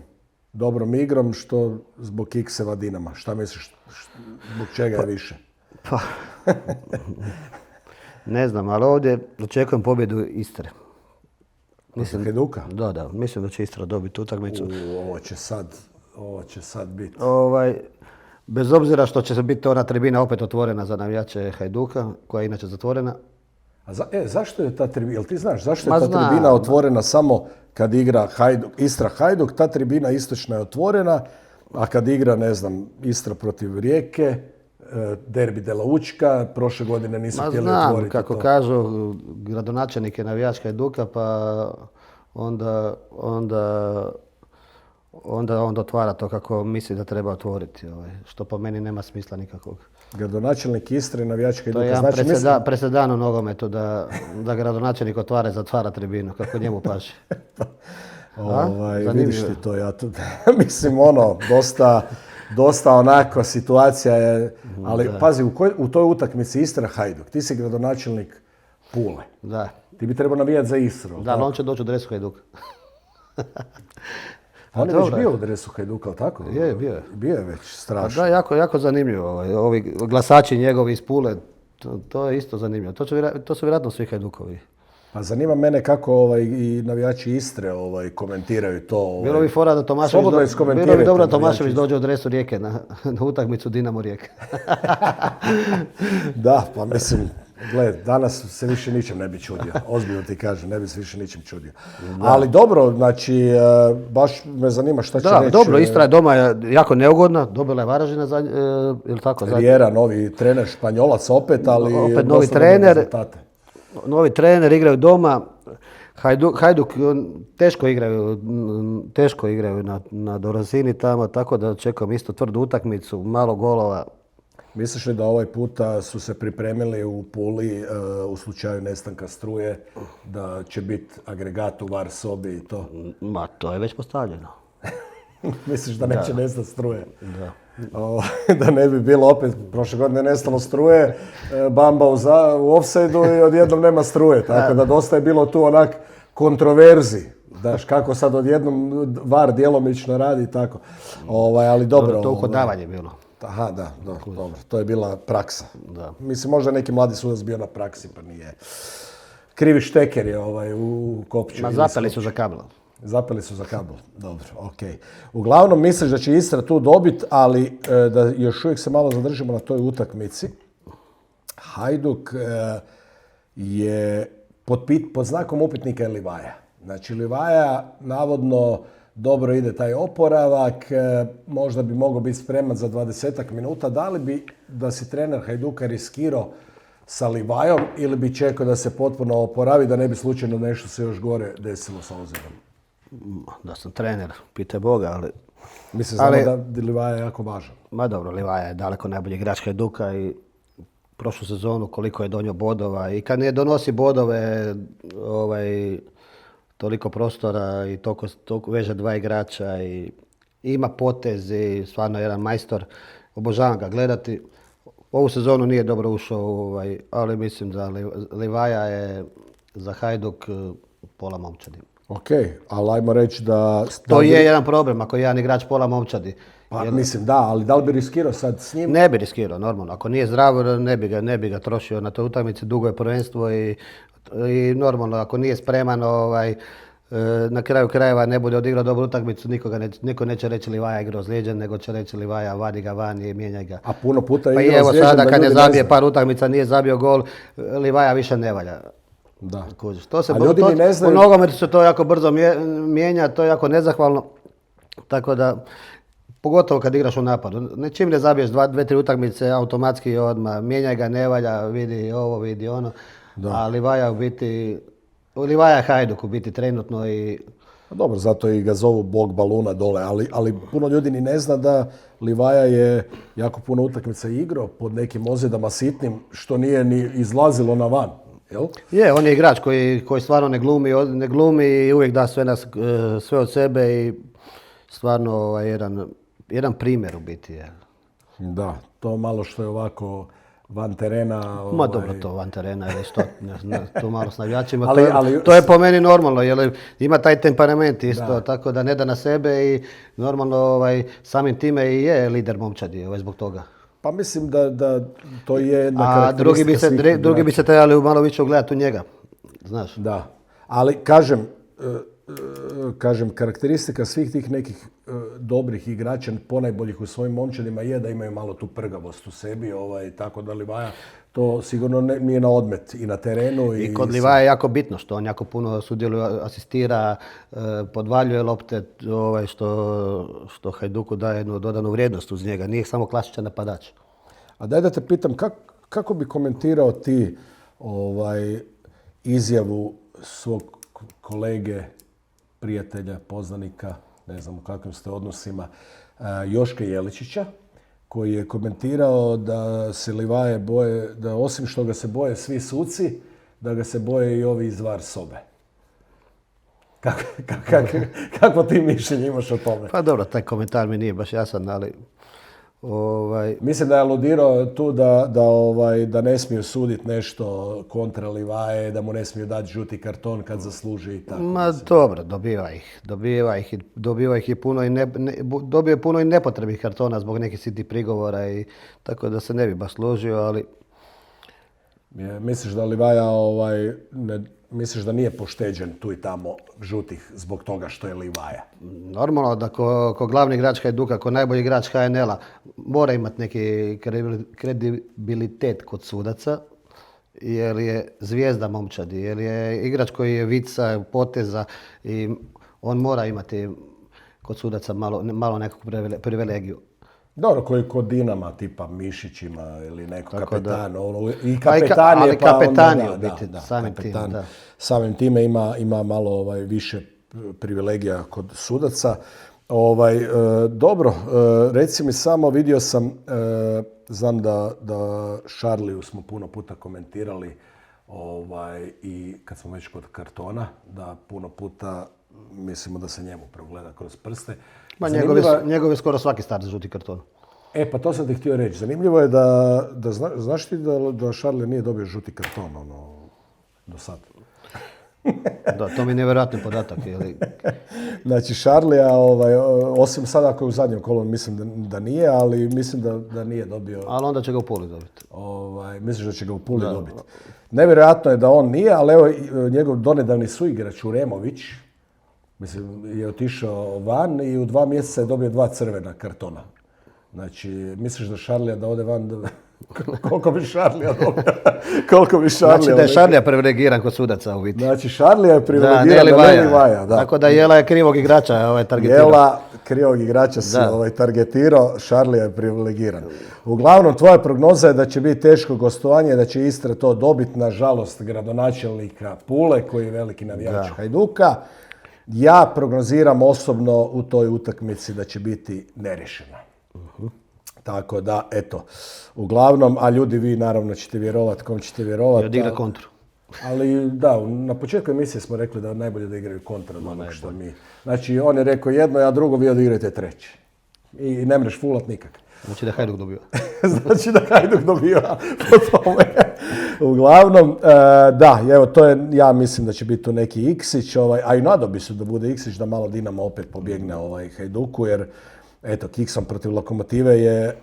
dobrom igrom, što zbog kikseva Dinama? Šta misliš, zbog čega je više? Pa, ne znam, ali ovdje očekujem pobjedu Istre. Mislim, Hajduka? Da, mislim da će Istra dobiti utakmicu. Ovo će sad biti. Bez obzira što će biti ona tribina opet otvorena za navijače Hajduka, koja je inače zatvorena. Zašto je ta tribina, jel ti znaš, zašto je ta tribina otvorena samo kad igra Istra Hajduk, ta tribina istočna je otvorena, a kad igra, ne znam, Istra protiv Rijeke, derbi Dela Učka, prošle godine nisu htjeli otvoriti kako to. kažu, gradonačelnik je navijač Hajduka, pa onda on otvara to kako misli da treba otvoriti, što po meni nema smisla nikakvog. Gradonačelnik Istre, navijač Hajduka. To je jedan presedan u nogometu da gradonačelnik otvara i zatvara tribinu, kako njemu paše. Vidiš ti to, ja to mislim dosta onako situacija je, ali pazi, u toj utakmici Istra Hajduk, ti si gradonačelnik Pule. Da. Ti bi trebao navijati za Istru. Da, ali on će doći u dresu Hajduka. On je već bio u dresu Hajduka, ali tako? Je, bio je. Bio je već strašno. Da, jako zanimljivo. Ovi glasači njegovi iz Pule, to je isto zanimljivo. To su vjerojatno svi Hajdukovi. Pa zanima mene kako i navijači Istre komentiraju to. Bilo bi fora da Tomašević dođe u dresu Rijeke na utakmicu Dinamo Rijeke. Da, pa mislim, gled, danas se više ničem ne bi čudio. Ozbiljno ti kažem, ne bi se više ničem čudio. Da. Ali dobro, znači, baš me zanima šta će reći. Da, dobro, Istra je doma jako neugodna, dobila je Varaždina ili tako? Riera, novi trener, Španjolac opet, ali opet novi trener. Novi trener, igraju doma. Hajduk teško igraju na dorazini tamo, tako da očekujem isto tvrdu utakmicu, malo golova. Misliš li da ovaj puta su se pripremili u Puli u slučaju nestanka struje, da će biti agregat u VAR sobi i to? Ma, to je već postavljeno. Misliš da neće nestati struje? Da. Da ne bi bilo opet, prošle godine nestalo struje, Bamba u ofsajdu i odjednom nema struje. Tako da dosta je bilo tu onak kontroverzi. Daš, kako sad odjednom VAR djelomično radi i tako. Ali dobro. To uhodavanje je bilo. Aha, da, dobro. To je bila praksa. Da. Mislim, možda neki mladi sudac bio na praksi, pa nije. Krivi šteker je u Kopču. Ma zapeli su za kabel. Zapeli su za kabel, dobro, ok. Uglavnom, misliš da će Istra tu dobiti, ali da još uvijek se malo zadržimo na toj utakmici. Hajduk je pod znakom upitnika je Livaja. Znači, Livaja navodno dobro ide taj oporavak, možda bi mogao biti spreman za 20 minuta. Da li bi da si trener Hajduka riskirao sa Livajom ili bi čekao da se potpuno oporavi, da ne bi slučajno nešto se još gore desilo sa Ozerom? Da sam trener, pitaj Boga, ali... Mislim, znamo da Livaja je jako važan. Ma dobro, Livaja je daleko najbolji igrač Hajduka i prošlu sezonu koliko je donio bodova i kad ne donosi bodove toliko prostora i toliko veže dva igrača i ima potez i stvarno je jedan majstor. Obožavam ga gledati. Ovu sezonu nije dobro ušao, ali mislim da Livaja je za Hajduk pola momčadi. Ok, ali ajmo reći da... To je jedan problem ako je jedan igrač pola momčadi. Pa mislim da, ali da li bi riskirao sad s njim? Ne bi riskirao, normalno. Ako nije zdrav, ne bi ga trošio na toj utakmici. Dugo je prvenstvo i normalno, ako nije spreman, na kraju krajeva ne bude odigrao dobru utakmicu, niko neće reći Livaja igra ozlijeđen, nego će reći Livaja vadi ga van i mijenjaj ga. A puno puta je pa igrao ozlijeđen sada kad ne zabije znaju. par utakmica, nije zabio gol, Livaja više ne valja. Da. A ljudi ni ne znaju... U nogometu se to jako brzo mijenja, to je jako nezahvalno. Tako da, pogotovo kad igraš u napadu. Čim ne zabiješ 2-3 utakmice, automatski odmah mijenjaj ga, ne valja, vidi ovo, vidi ono. Da. A Livaja u biti... Livaja je Hajduk u biti trenutno i... Dobro, zato i ga zovu bog baluna dole, ali puno ljudi ni ne zna da Livaja je jako puno utakmica igrao pod nekim ozljedama sitnim, što nije ni izlazilo na van. Jel? Je, on je igrač koji stvarno ne glumi i uvijek da sve od sebe i stvarno jedan primjer u biti je. Da, to malo što je ovako van terena... Ma dobro, to van terena je što, to malo s navijačima, to je po meni normalno, jer ima taj temperament isto, tako da ne da na sebe i normalno samim time i je lider momčadi zbog toga. Pa mislim da to je jedna karakteristika svih drugi bi se trebali malo više ugledati u njega, znaš. Da, ali kažem, karakteristika svih tih nekih dobrih igrača, ponajboljih u svojim momčadima je da imaju malo tu prgavost u sebi, tako da Livaja to sigurno nije na odmet i na terenu. I kod Livaja je jako bitno što on jako puno sudjeluje, asistira, podvaljuje lopte, što Hajduku daje jednu dodanu vrijednost uz njega, nije samo klasičan napadač. A daj da te pitam, kako bi komentirao ti izjavu svog kolege, prijatelja, poznanika, ne znam u kakvim ste odnosima, Joška Jeličića, koji je komentirao da se Livaje boje, da osim što ga se boje svi suci, da ga se boje i ovi iz VAR sobe. Kako ti mišljenje imaš o tome? Pa dobro, taj komentar mi nije baš jasan, ali... Mislim da je aludirao tu da ne smiju suditi nešto kontra Livaje, da mu ne smiju dati žuti karton kad zasluži i tako. Ma dobro, dobiva ih i puno dobio je puno i nepotrebnih kartona zbog nekih sitnih prigovora i tako da se ne bi baš složio, ali... Misliš da Livaja misliš da nije pošteđen tu i tamo žutih zbog toga što je Livaja? Normalno da ko glavni igrač Hajduka, ko najbolji igrač HNL-a mora imati neki kredibilitet kod sudaca, jer je zvijezda momčadi, jer je igrač koji je vica, poteza i on mora imati kod sudaca malo nekakvu privilegiju. Dobro, koji kod Dinama, tipa Mišić ima ili neko kapetan. I kapetan je u biti, samim tim. Samim time ima malo više privilegija kod sudaca. Dobro, reci mi samo, vidio sam, znam da Šarliju smo puno puta komentirali i kad smo već kod kartona, da puno puta mislimo da se njemu progleda kroz prste. Njegov je skoro svaki start za žuti karton. Pa to sam ti htio reći. Zanimljivo je znaš ti da Šarli nije dobio žuti karton do sad? Da, to mi je nevjerojatni podatak. Znači Šarlija, osim sada ako je u zadnjem kolu, mislim da nije, ali mislim da nije dobio... Ali onda će ga u Puli dobiti. Misliš da će ga u Puli dobiti? Nevjerojatno je da on nije, ali evo njegov donedavni suigrač Uremović, mislim, je otišao van i u 2 mjeseca je dobio 2 crvena kartona. Znači, misliš da Šarlija da ode van, koliko bi Šarlija dobio? Znači da je Šarlija privilegiran kod sudaca u biti. Znači, Šarlija je privilegiran, da ne Livaja. Tako da Jela je krivog igrača targetirao. Jela krivog igrača si targetirao, Šarlija je privilegiran. Uglavnom, tvoja prognoza je da će biti teško gostovanje, da će Istra to dobiti, nažalost, gradonačelnika Pule, koji je veliki navijač Hajduka. Ja prognoziram osobno u toj utakmici da će biti nerješena. Tako da, eto, uglavnom, a ljudi vi naravno ćete vjerovat kom ćete I vjerovat. odigra kontru. Ali da, na početku emisije smo rekli da je najbolje da igraju kontra od onog što mi. Znači, on je rekao jedno, a drugo vi odigrajte treće. I ne mreš fulat nikak. Znači da Hajduk dobiva. Znači da Hajduk dobiva po tome. Uglavnom, da, evo to je, ja mislim da će biti tu neki Iksić, a i nado bi se da bude Iksić, da malo Dinamo opet pobjegne Hajduku, jer eto, kiksom protiv Lokomotive je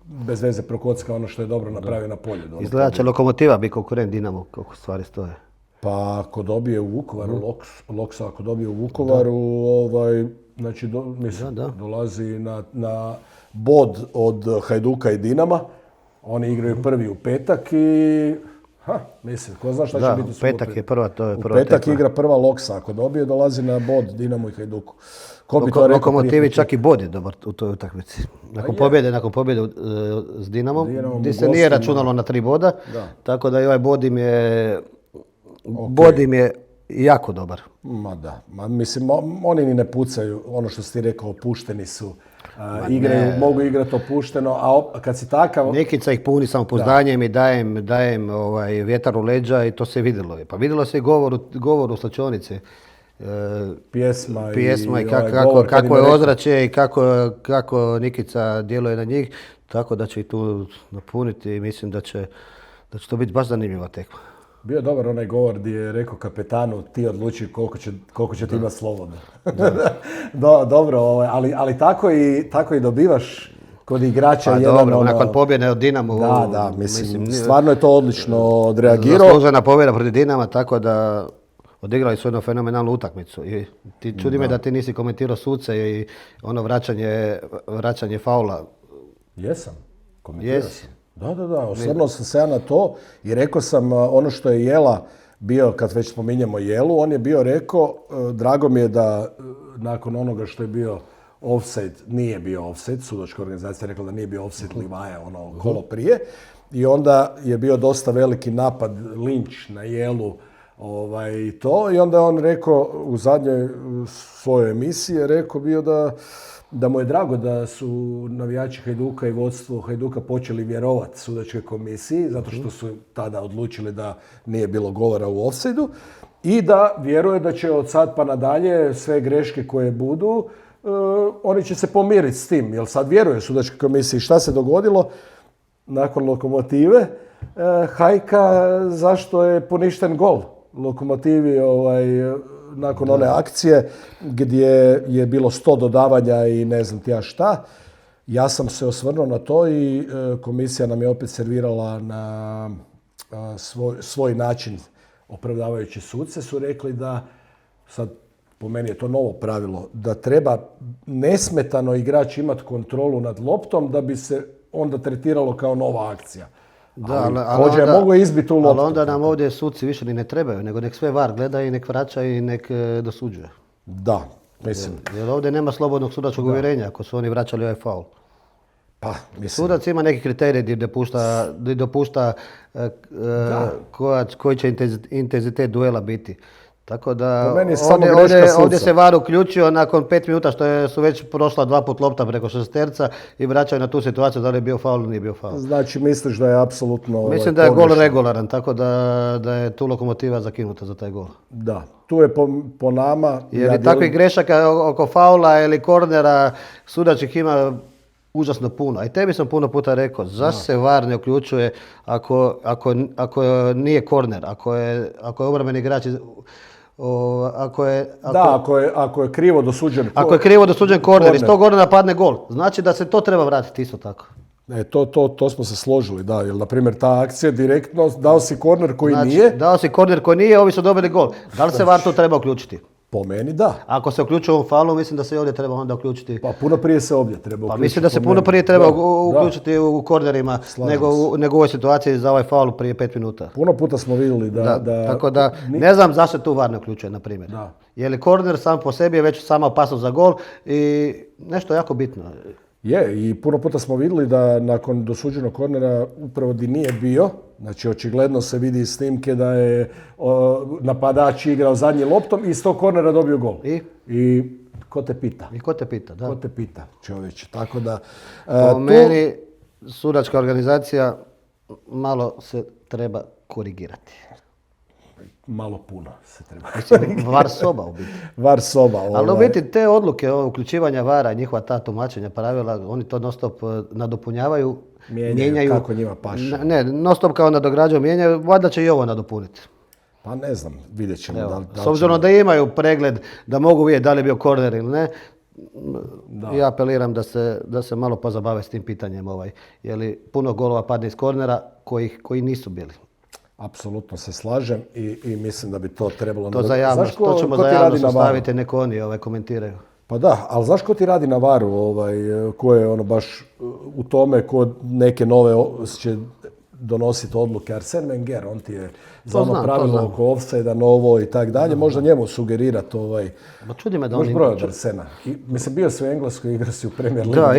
bez veze prokocka ono što je dobro napravio na polju. Izgleda će Lokomotiva biti konkurent Dinamo, kako stvari stoje. Pa ako dobije u Vukovaru, Loksa ako dobije u Vukovaru, znači mislim, dolazi na bod od Hajduka i Dinama. Oni igraju prvi u petak i mislim, ko zna šta će biti u subotu. Petak je prva, to je prva U petak tekma. igra prva Loksa, ako dobije dolazi na bod Dinamo i Hajduku. Ko bi to rekao Lokomotivi čak i bod je dobar u toj utakmici. Nakon pobjede s Dinamom, gdje se nije računalo na 3 boda, tako da i ovaj bod im je jako dobar. Ma da, mislim, oni ni ne pucaju, ono što si ti rekao, opušteni su. Mogu igrati opušteno, a kad si takav... Nikica ih puni samopouzdanjem i dajem vjetar u leđa i to se vidjelo. Pa vidjelo se i govor u slačionici. Pjesma i kako je ozračje i kako Nikica djeluje na njih. Tako da će ih tu napuniti i mislim da će to biti baš zanimljiva tekma. Bio je dobar onaj govor gdje je rekao kapetanu ti odluči koliko će ti imati slobodno. Dobro, ali tako i dobivaš kod igrača pa jedan... Dobro, nakon pobjede od Dinamo... Da, mislim, stvarno je to odlično odreagirao. Zaslužena pobjeda protiv Dinama, tako da odigrali su jednu fenomenalnu utakmicu. I čudi me da ti nisi komentirao suce i ono vraćanje faula. Jesam, komentirao sam. Da, osvrnuo sam se ja na to i rekao sam ono što je Jela bio, kad već spominjemo Jelu, on je bio rekao, drago mi je da nakon onoga što je bio offside, nije bio offside, sudačka organizacija je rekla da nije bio offside Livaja, ono kolo prije, i onda je bio dosta veliki napad, linč na Jelu i to, i onda je on rekao u zadnjoj svojoj emisiji, je rekao bio da mu je drago da su navijači Hajduka i vodstvo Hajduka počeli vjerovati sudačkoj komisiji, zato što su tada odlučili da nije bilo govora u ofsajdu i da vjeruje da će od sad pa nadalje sve greške koje budu, oni će se pomiriti s tim, jer sad vjeruje sudačkoj komisiji. Šta se dogodilo nakon Lokomotive? Hajka, zašto je poništen gol Lokomotivi nakon one akcije gdje je bilo 100 dodavanja i ne znam ti ja šta. Ja sam se osvrnuo na to i komisija nam je opet servirala na svoj način opravdavajući suce. Su rekli da, sad po meni je to novo pravilo, da treba nesmetano igrač imati kontrolu nad loptom da bi se onda tretiralo kao nova akcija. Hođa je mogo izbiti u loptu. Ali onda nam ovdje suci više ni ne trebaju, nego nek sve VAR gleda i nek vraća i nek dosuđuje. Da, mislim. Jer ovdje nema slobodnog sudačkog uvjerenja ako su oni vraćali ovaj faul. Pa, mislim. Sudac ima neki kriterij gdje dopušta koji će intenzitet duela biti. Tako da ovdje se VAR uključio nakon 5 minuta što su već prošla 2 put lopta preko šesterca i vraćaju na tu situaciju da li je bio faul ili nije bio faul. Znači misliš da je apsolutno... Mislim da je gol regularan, tako da je tu Lokomotiva zakinuta za taj gol. Da, tu je po nama... Jer takvih grešaka oko faula ili kornera sudačih ima užasno puno. A i tebi sam puno puta rekao, zašto se VAR ne uključuje ako nije korner, ako je obrambeni igrač... Ako je krivo dosuđen Ako je krivo dosuđen korner i s tog kornera padne gol, znači da se to treba vratiti isto tako. To smo se složili, da, jer na primjer ta akcija direktno, dao si korner koji nije. Dao si korner koji nije, ovi su dobili gol. Da li se VAR to treba uključiti? Po meni da. Ako se uključuje u ovom faulu, mislim da se i ovdje treba onda uključiti. Pa puno prije se ovdje treba uključiti. Pa mislim da se puno prije treba uključiti u kornerima nego u ovoj situaciji za ovaj faul prije 5 minuta. Puno puta smo vidjeli da... Tako da ne znam zašto tu VAR ne uključuje, na primjer. Je li korner sam po sebi je već sama opasnost za gol i nešto jako bitno. Je, i puno puta smo vidjeli da nakon dosuđenog kornera upravo di nije bio, znači očigledno se vidi iz snimke da je napadač igrao zadnji loptom i iz tog kornera dobio gol. I ko te pita? I ko te pita, da. Ko te pita, čovječe. Tako da... Po meni, sudačka organizacija malo se treba korigirati. Malo puno se treba. VAR soba u biti. VAR soba. Ali u biti te odluke o uključivanja VAR-a, njihova ta tumačenja pravila, oni to non stop nadopunjavaju, mijenjaju. Kako njima paše. Ne, non stop kao nadograđuju, mijenjaju, valjda će i ovo nadopuniti. Pa ne znam, vidjet ćemo. Evo, da li s obzirom da imaju pregled, da mogu vidjeti da li je bio korner ili ne, Da. ja apeliram da se malo pozabave s tim pitanjem. Je li puno golova padne iz kornera koji nisu bili. Apsolutno se slažem i mislim da bi to trebalo... To za javnost, to ćemo za javnost ostaviti, neko oni komentiraju. Pa da, ali znaš ko ti radi na VAR-u, ko je ono baš u tome, ko neke nove će donositi odluke? Arsen Wenger, on ti je za ono pravilo oko offside-a novo i tak dalje, možda njemu sugerirati Ma čudi me da možeš broj od Arsena. Mislim, bio si u Engleskoj, igrao si u Premier League. Da,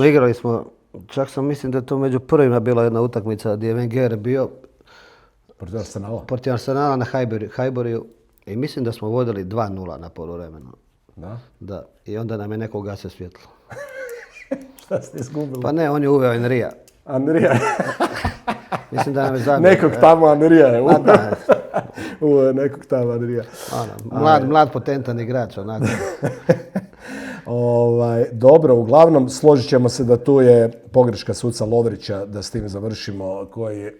igrali smo. Čak sam mislim da je to među prvima bila jedna utakmica gdje je Wenger bio protiv Arsenala? Protiv Arsenala na Highburyju i mislim da smo vodili 2-0 na poluvremenu. Da? Da. I onda nam je neko ugasio svjetlo. Šta ste izgubili? Pa ne, on je uveo Enrija. Enrija? Mislim da nam je zabio. Nekog tamo Enrija je uveo. Nekog tamo Enrija. Mlad potentan igrač, onako. Dobro, uglavnom složit ćemo se da tu je pogreška suca Lovrića, da s tim završimo, koji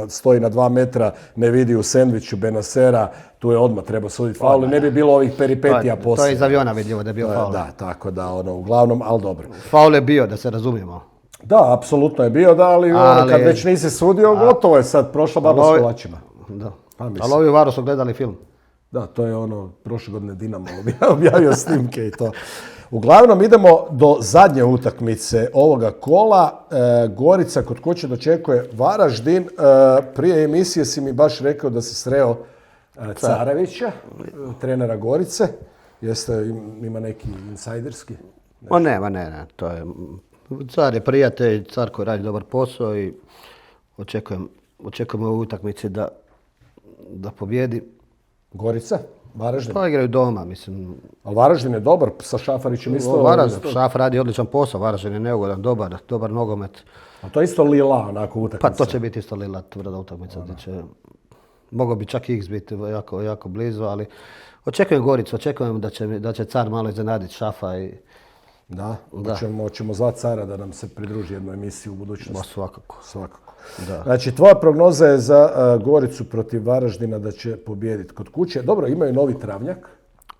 stoji na 2 metra, ne vidi u sendviču Benasera, tu je odmah treba suditi faul i ne bi bilo ovih peripetija poslije. To je iz aviona vidljivo da je bio faul. Da, tako da uglavnom, ali dobro. Faul je bio, da se razumijemo. Da, apsolutno je bio, ali kad već nisi sudio, gotovo je sad, prošla baba s kolačima. Da. Ali ovi u VAR-u su gledali film. Da, to je prošle godine Dinamo objavio snimke i to. Uglavnom idemo do zadnje utakmice ovoga kola. Gorica kod kuće dočekuje Varaždin. Prije emisije si mi baš rekao da si sreo Carevića, trenera Gorice. Ima neki insajderski? Ne. To je, car je prijatelj, car koji radi dobar posao i očekujemo u utakmici da pobjedi. Gorica? Varaždin? Pa igraju doma, mislim. Ali Varaždin je dobar, sa Šafarićem isto... Šaf radi odličan posao, Varaždin je neugodan, dobar nogomet. A to je isto Lila, onako utakmica? Pa to će biti isto Lila, tvrda utakmica. Mogao bi čak X biti jako blizu, ali očekujem Goricu, očekujem da će car malo iznenaditi Šafa i... Da, hoćemo zvati cara da nam se pridruži jednoj emisiji u budućnosti. Svakako. Da. Znači, tvoja prognoza je za Goricu protiv Varaždina da će pobijediti kod kuće. Dobro, imaju novi travnjak.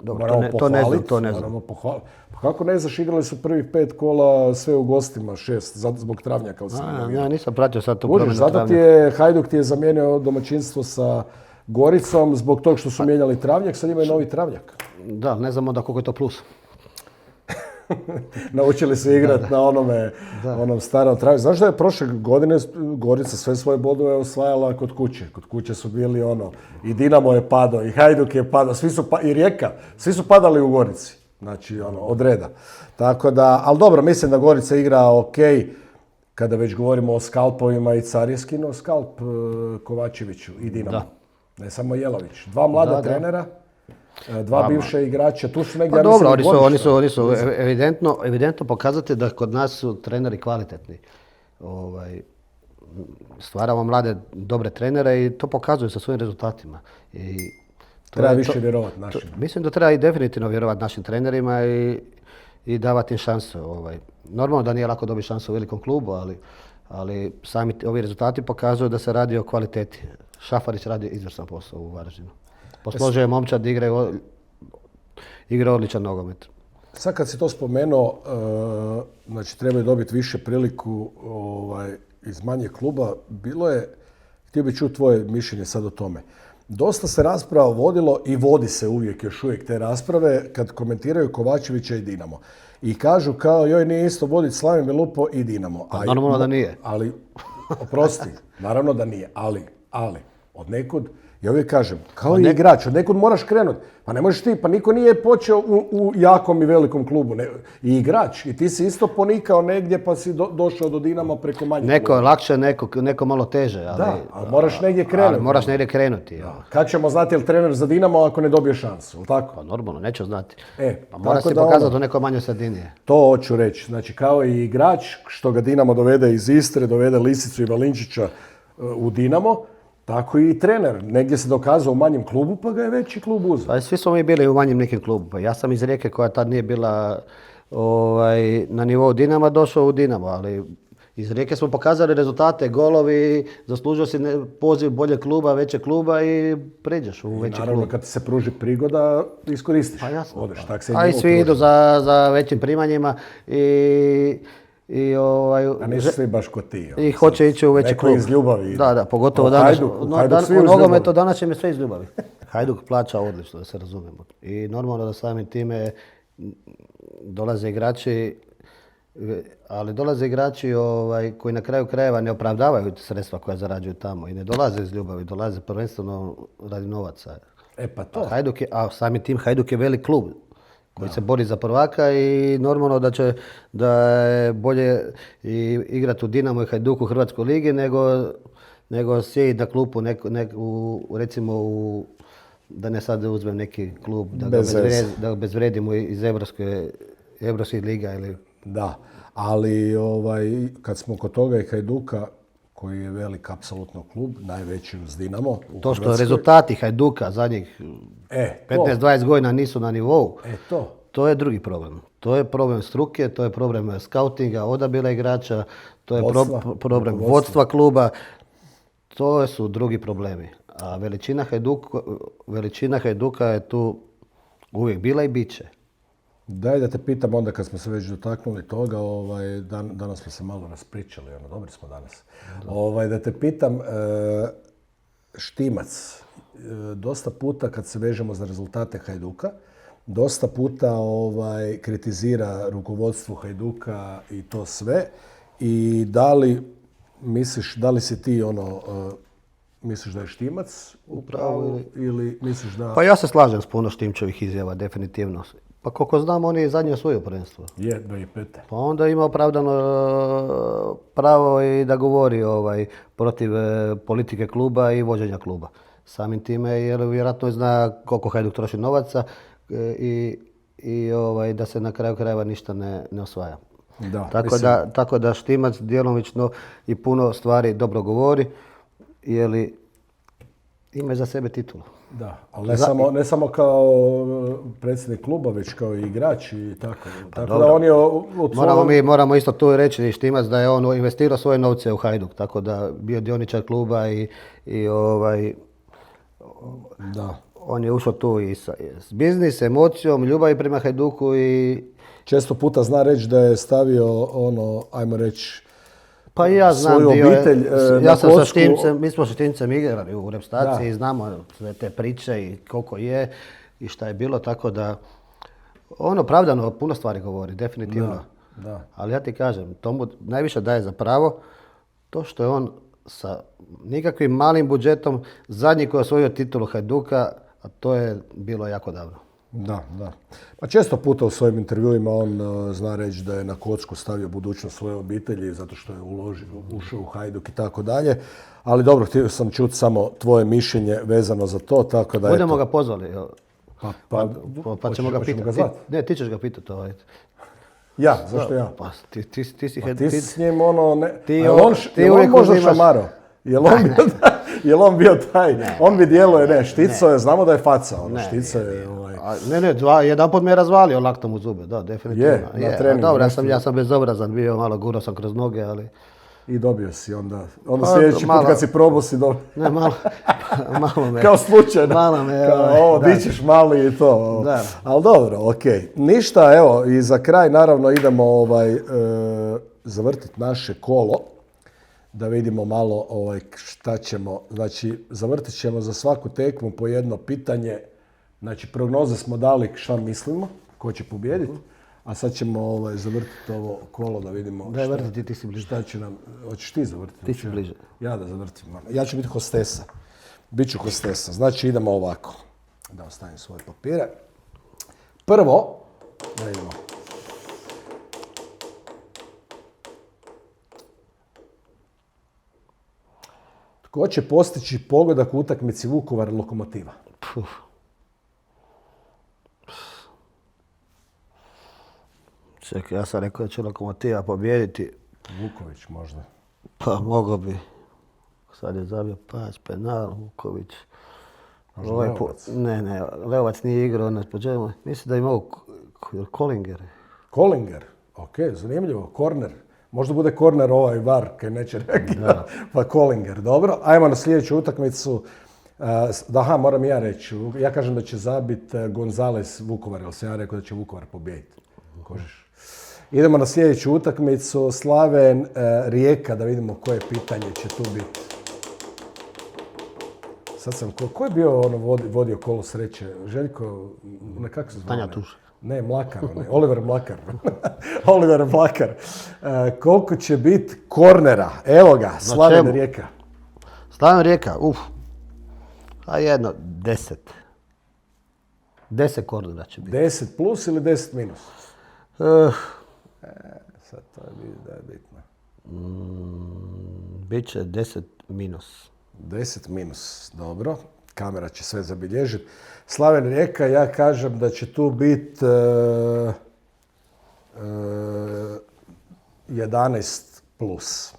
Dobro, to ne znam. Pa kako ne znaš, igrali su prvih 5 kola sve u gostima, 6, zbog travnjaka. Ja nisam pratio sad tu promjenu travnjaka. Zato Hajduk ti je zamijenio domaćinstvo sa Goricom zbog tog što su mijenjali travnjak, sad imaju novi travnjak. Da, ne znamo da koliko je to plus. Naučili se igrati na onom starom travnjaku. Znaš da je prošle godine Gorica sve svoje bodove osvajala kod kuće. Kod kuće su bili i Dinamo je padao, i Hajduk je padao, i Rijeka, svi su padali u Gorici. Znači, od reda. Tako da, ali dobro, mislim da Gorica igra ok, kada već govorimo o skalpovima i car je skinuo skalp Kovačeviću i Dinamo. Da. Ne samo Jelović. 2 mlada trenera. 2 bivše igrača, tu su negdje... Pa dobro, oni su evidentno pokazati da kod nas su treneri kvalitetni. Stvaramo mlade, dobre trenere i to pokazuju sa svojim rezultatima. Treba više vjerovati našim. Mislim da treba i definitivno vjerovati našim trenerima i davati im šansu. Normalno da nije lako dobiti šansu u velikom klubu, ali sami ovi rezultati pokazuju da se radi o kvaliteti. Šafarić radi izvrstan posao u Varaždinu. Posložio je momčad, igra odličan nogomet. Sad kad si to spomenuo, znači trebaju dobiti više priliku iz manjeg kluba, htio bih čuti tvoje mišljenje sad o tome. Dosta se rasprava vodilo i vodi se još uvijek te rasprave kad komentiraju Kovačevića i Dinamo. I kažu kao joj nije isto voditi Slaven Milupo i Dinamo. Normalno da nije. Ali, oprosti, naravno da nije, ali, od nekud Ja uvijek kažem, kao i igrač, od nekud moraš krenuti. Pa ne možeš ti, pa niko nije počeo u jakom i velikom klubu. I igrač, i ti si isto ponikao negdje pa si došao do Dinama preko manjeg kluba. Neko lakše, neko malo teže. Ali, da, ali moraš negdje krenuti. Ali moraš negdje krenuti. Ja. Kad ćemo znati je li trener za Dinamo ako ne dobije šansu, ili tako? Pa normalno, neću znati. Pa mora se pokazati u nekoj manjoj sredini. To hoću reći. Znači, kao i igrač, što ga Dinamo dovede iz Istre, dovede Lisicu i Valinčića u Dinamo, tako i trener. Negdje se dokazao u manjem klubu, pa ga je veći klub uzeo. Pa svi smo mi bili u manjem nekim klubu. Pa ja sam iz Rijeke koja tad nije bila na nivou Dinama, došao u Dinamo, ali iz Rijeke smo pokazali rezultate, golovi, zaslužio si poziv boljeg kluba, većeg kluba i pređeš u veći klub. Naravno, kad ti se pruži prigoda, iskoristiš. Pa jasno. Odeš, tak se a i svi idu za većim primanjima a nisu svi baš ko ti. I hoće ići u veći klub. Neko iz ljubavi. Da, pogotovo danas. U nogometu danas će mi sve iz ljubavi. Hajduk plaća odlično, da se razumemo. I normalno da samim time dolaze igrači, ali dolaze igrači koji na kraju krajeva ne opravdavaju sredstva koja zarađuju tamo i ne dolaze iz ljubavi, dolaze prvenstveno radi novaca. Pa to. A samim tim Hajduk je velik klub koji se bori za prvaka i normalno da je bolje igrati u Dinamo i Hajduku u Hrvatskoj ligi nego sjediti na klupu recimo da ne sad uzmem neki klub, da ga bezvredimo iz Evropskih liga ili... Da, ali kad smo kod toga i Hajduka, koji je velik apsolutno klub, najveći uz Dinamo. To što rezultati Hajduka zadnjih 15-20 godina nisu na nivou, to je drugi problem. To je problem struke, to je problem skautinga, odabira igrača, to je problem vodstva kluba. To su drugi problemi. A veličina Hajduka je tu uvijek bila i bit će. Daj da te pitam onda kad smo se već dotaknuli toga, danas smo se malo raspričali, dobri smo danas. Da te pitam, Štimac, dosta puta kad se vežemo za rezultate Hajduka, dosta puta kritizira rukovodstvo Hajduka i to sve. I da li si ti misliš da je Štimac u pravu ili misliš da... Pa ja se slažem s puno Štimčevih izjava, definitivno. Pa koliko znam, on je zadnje osvojio prvenstvo. Je, 2005. Pa onda ima opravdano pravo i da govori protiv politike kluba i vođenja kluba. Samim time, jer vjerojatno zna koliko Hajduk troši novaca i da se na kraju krajeva ništa ne osvaja. Tako da Štimac djelomično i puno stvari dobro govori, jer ima za sebe titulu. Da, ali ne samo kao predsjednik kluba, već kao i igrač i tako. Tako da on je moramo isto tu reći Štimac da je on investirao svoje novce u Hajduk, tako da bio dioničar kluba i on je ušao tu i s biznis, emocijom, ljubavi prema Hajduku i... Često puta zna reći da je stavio ajmo reći, pa ja znam svoju obitelj ja sam sa Štimcem, mi smo sa Štimcem igrali u reprezentaciji i znamo sve te priče i koliko je i šta je bilo, tako da on opravdano puno stvari govori, definitivno. Da. Ali ja ti kažem, tomu najviše daje za pravo to što je on sa nikakvim malim budžetom zadnji koji je osvojio titulu Hajduka, a to je bilo jako davno. Da. Pa često puta u svojim intervjuima on zna reći da je na kocku stavio budućnost svoje obitelji zato što je ušao u Hajduk i tako dalje. Ali dobro, htio sam čuti samo tvoje mišljenje vezano za to, tako da... Budemo ga pozvali. Pa ćemo ga pitati. Ne, ti ćeš ga pitati. Ja? Zašto ja? Pa ti si... Ti s njim je on možda šamaro? Jel on bio taj? On bi djeluje, Štico je, znamo da je faca. Štico je... Jedanput me je razvalio laktom u zube, da, definitivno. Na treningu. Dobro, ja sam bezobrazan bio, malo gurao sam kroz noge, ali... I dobio si onda sljedeći put kad si probao si dobio. Ne, malo me. Kao slučajno. Malo me. Dićeš mali i to. Da. Ali dobro, okej. Ništa, evo, i za kraj naravno idemo zavrtiti naše kolo. Da vidimo malo šta ćemo. Znači, zavrtit ćemo za svaku tekmu po jedno pitanje. Znači, prognoze smo dali šta mislimo, ko će pobijediti. A sad ćemo zavrtiti ovo kolo da vidimo ti si bliže. Šta će nam... Hoćeš ti zavrtiti? Ti si bliže. Ja da zavrtim. Ja ću biti hostesa. Biću hostesa. Znači idemo ovako. Da ostavim svoje papire. Prvo, da vidimo. Tko će postići pogodak u utakmici Vukovar Lokomotiva? Puh. Čekaj, ja sam rekao da će Lokomotiva pobijediti. Vuković možda. Pa mogao bi. Sad je zabio pas, penal, Vuković. Možda Leovac. Ne, Leovac nije igrao na početku. Mislim da je imao Kolinger. Kolinger, ok, zanimljivo, korner. Možda bude korner ovaj VAR kaj neće reagirati, pa Kolinger, dobro. Ajmo na sljedeću utakmicu. Aha, moram ja reći. Ja kažem da će zabiti Gonzales Vukovar, jer sam ja rekao da će Vukovar pobijediti. Kožiš. Idemo na sljedeću utakmicu. Slaven Rijeka, da vidimo koje pitanje će tu biti. Sad sam, ko je bio vodio kolo sreće? Željko, kako se zove? Tanja Tuš. Ne, Mlakar, Oliver Mlakar. Oliver Mlakar. Koliko će biti kornera? Evo ga, Slaven Rijeka. Slaven Rijeka, a jedno, 10. 10 kornera će biti. 10 plus ili 10 minus? Sad to je bitno. Biće 10 minus. 10 minus, dobro. Kamera će sve zabilježiti. Slaven Rijeka, ja kažem da će tu biti 11 plus.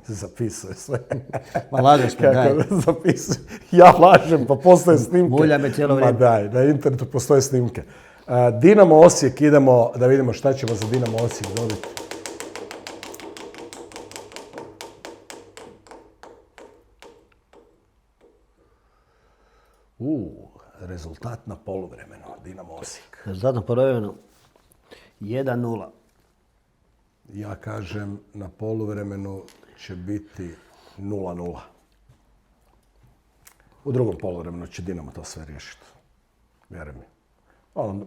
Zapisuje sve. Ma lažeš me, daj. Zapisuje. Ja lažem, pa postoje snimke. Mulja me cijelo vrijeme. Ma daj, na internetu postoje snimke. Dinamo Osijek, idemo da vidimo šta ćemo za Dinamo Osijek dobiti. Rezultat na poluvremenu, Dinamo Osijek. Rezultat na poluvremenu 1-0. Ja kažem na poluvremenu će biti 0-0. U drugom poluvremenu će Dinamo to sve riješiti. Vjeruj mi.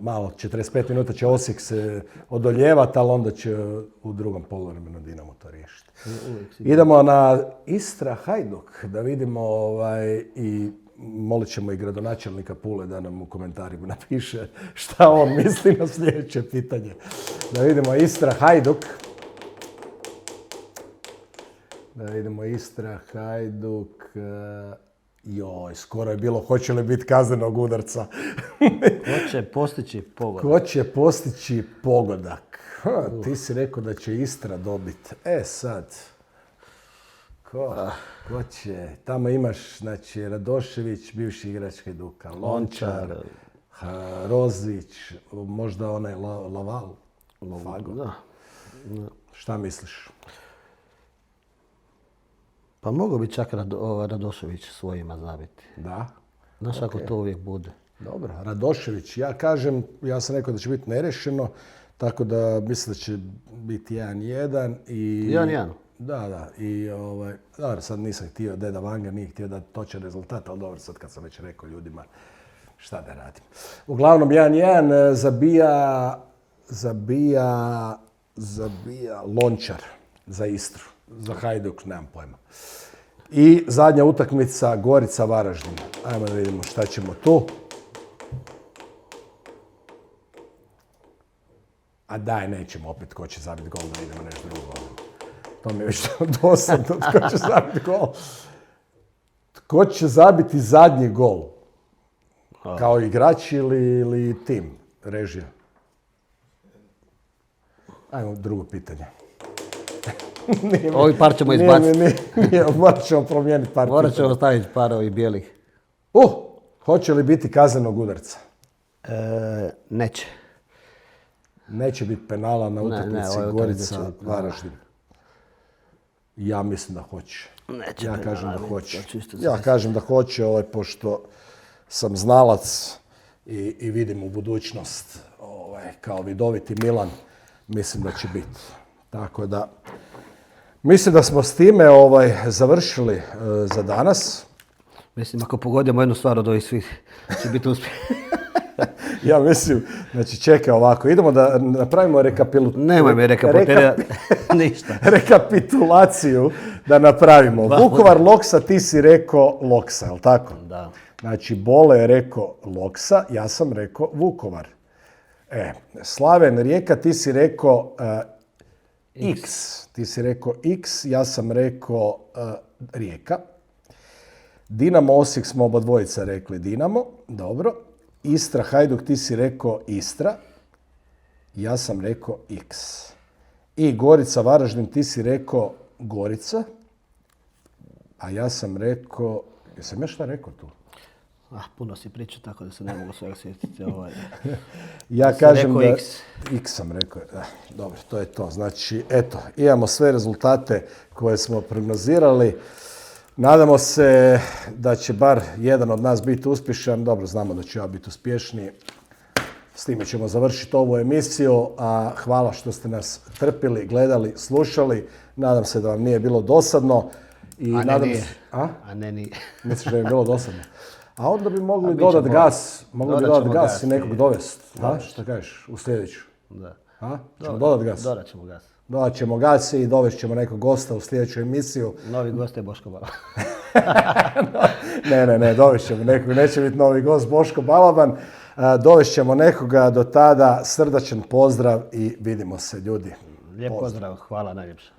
Malo, 45 minuta će Osijek se odoljevati, ali onda će u drugom poluvremenu Dinamo to riješiti. Idemo na Istra Hajduk da vidimo i molit ćemo i gradonačelnika Pule da nam u komentarima napiše šta on misli na sljedeće pitanje. Da vidimo Istra Hajduk. Da vidimo Istra Hajduk. Joj, skoro je bilo hoće li biti kaznenog udarca. Ko će postići pogodak? Ko će postići pogodak? Ti si rekao da će Istra dobiti. Sad. Ko će? Tamo imaš, znači, Radošević, bivši igrač Hajduka, Lončar, Rozić, možda onaj Laval, Fago. Da. Šta misliš? Pa mogu bi čak Radošević svojima zabiti. Da? Znaš ako to uvijek bude. Dobro, Radošević, ja kažem, ja sam rekao da će biti nerešeno, tako da mislim da će biti 1-1 i... 1-1? Da, i dobro, sad nisam htio, Deda Vanga nije htio da točan rezultat, ali dobro, sad kad sam već rekao ljudima, šta da radim. Uglavnom, 1-1 zabija Lončar za Istru, za Hajduk, nemam pojma. I zadnja utakmica Gorica Varaždin. Ajmo da vidimo šta ćemo tu. A daj, nećemo opet ko će zabiti gol, da idemo nešto drugo. To mi je već dosadno, tko će zabiti gol. Tko će zabiti zadnji gol? Kao igrač ili tim, režija? Ajmo drugo pitanje. Ovi par ćemo izbaciti. Nije, morat ćemo promijeniti par pitanja. Morat ćemo staviti par ovih bijelih. Hoće li biti kaznenog udarca? Neće. Neće biti penala na utakmici Gorica Varaždin. Ja mislim da hoće. Neće ja penala, kažem da hoće. Ja kažem da hoće, pošto sam znalac i vidim u budućnost kao vidoviti Milan, mislim da će biti. Tako da, mislim da smo s time završili za danas. Mislim, ako pogodimo jednu stvar od ovih svih, će biti uspjeh. Ja mislim, znači čekaj ovako, idemo da napravimo Nemoj mi ništa. rekapitulaciju da napravimo. Vukovar Loksa, ti si rekao Loksa, je li tako? Da. Znači, Bole je rekao Loksa, ja sam rekao Vukovar. Slaven Rijeka, ti si rekao X. Ti si rekao X, ja sam rekao Rijeka. Dinamo Osijek smo obadvojica rekli Dinamo, dobro. Istra Hajduk, ti si rekao Istra, ja sam rekao X. I Gorica Varaždin, ti si rekao Gorica, a ja sam rekao, jesam ja šta rekao tu? Puno si pričao tako da se ne mogu svega sjetiti. Ja kažem da X sam rekao. Dobro, to je to. Znači, eto, imamo sve rezultate koje smo prognozirali. Nadamo se da će bar jedan od nas biti uspješan. Dobro, znamo da ću ja biti uspješniji. S time ćemo završiti ovu emisiju. A hvala što ste nas trpili, gledali, slušali. Nadam se da vam nije bilo dosadno. A ne nije. Misliš da je bilo dosadno? A onda bi mogli dodati gas, i nekog dovesti. Šta kažeš u sljedeću? Da. Ćemo dodati gas? Dodat ćemo gas. Dodat ćemo gas i dovest ćemo nekog gosta u sljedeću emisiju. Novi gost je Boško Balaban. Ne, dovest ćemo nekog, neće biti novi gost Boško Balaban. Dovest ćemo nekoga, do tada srdačan pozdrav i vidimo se ljudi. Lijep pozdrav, hvala najljepše.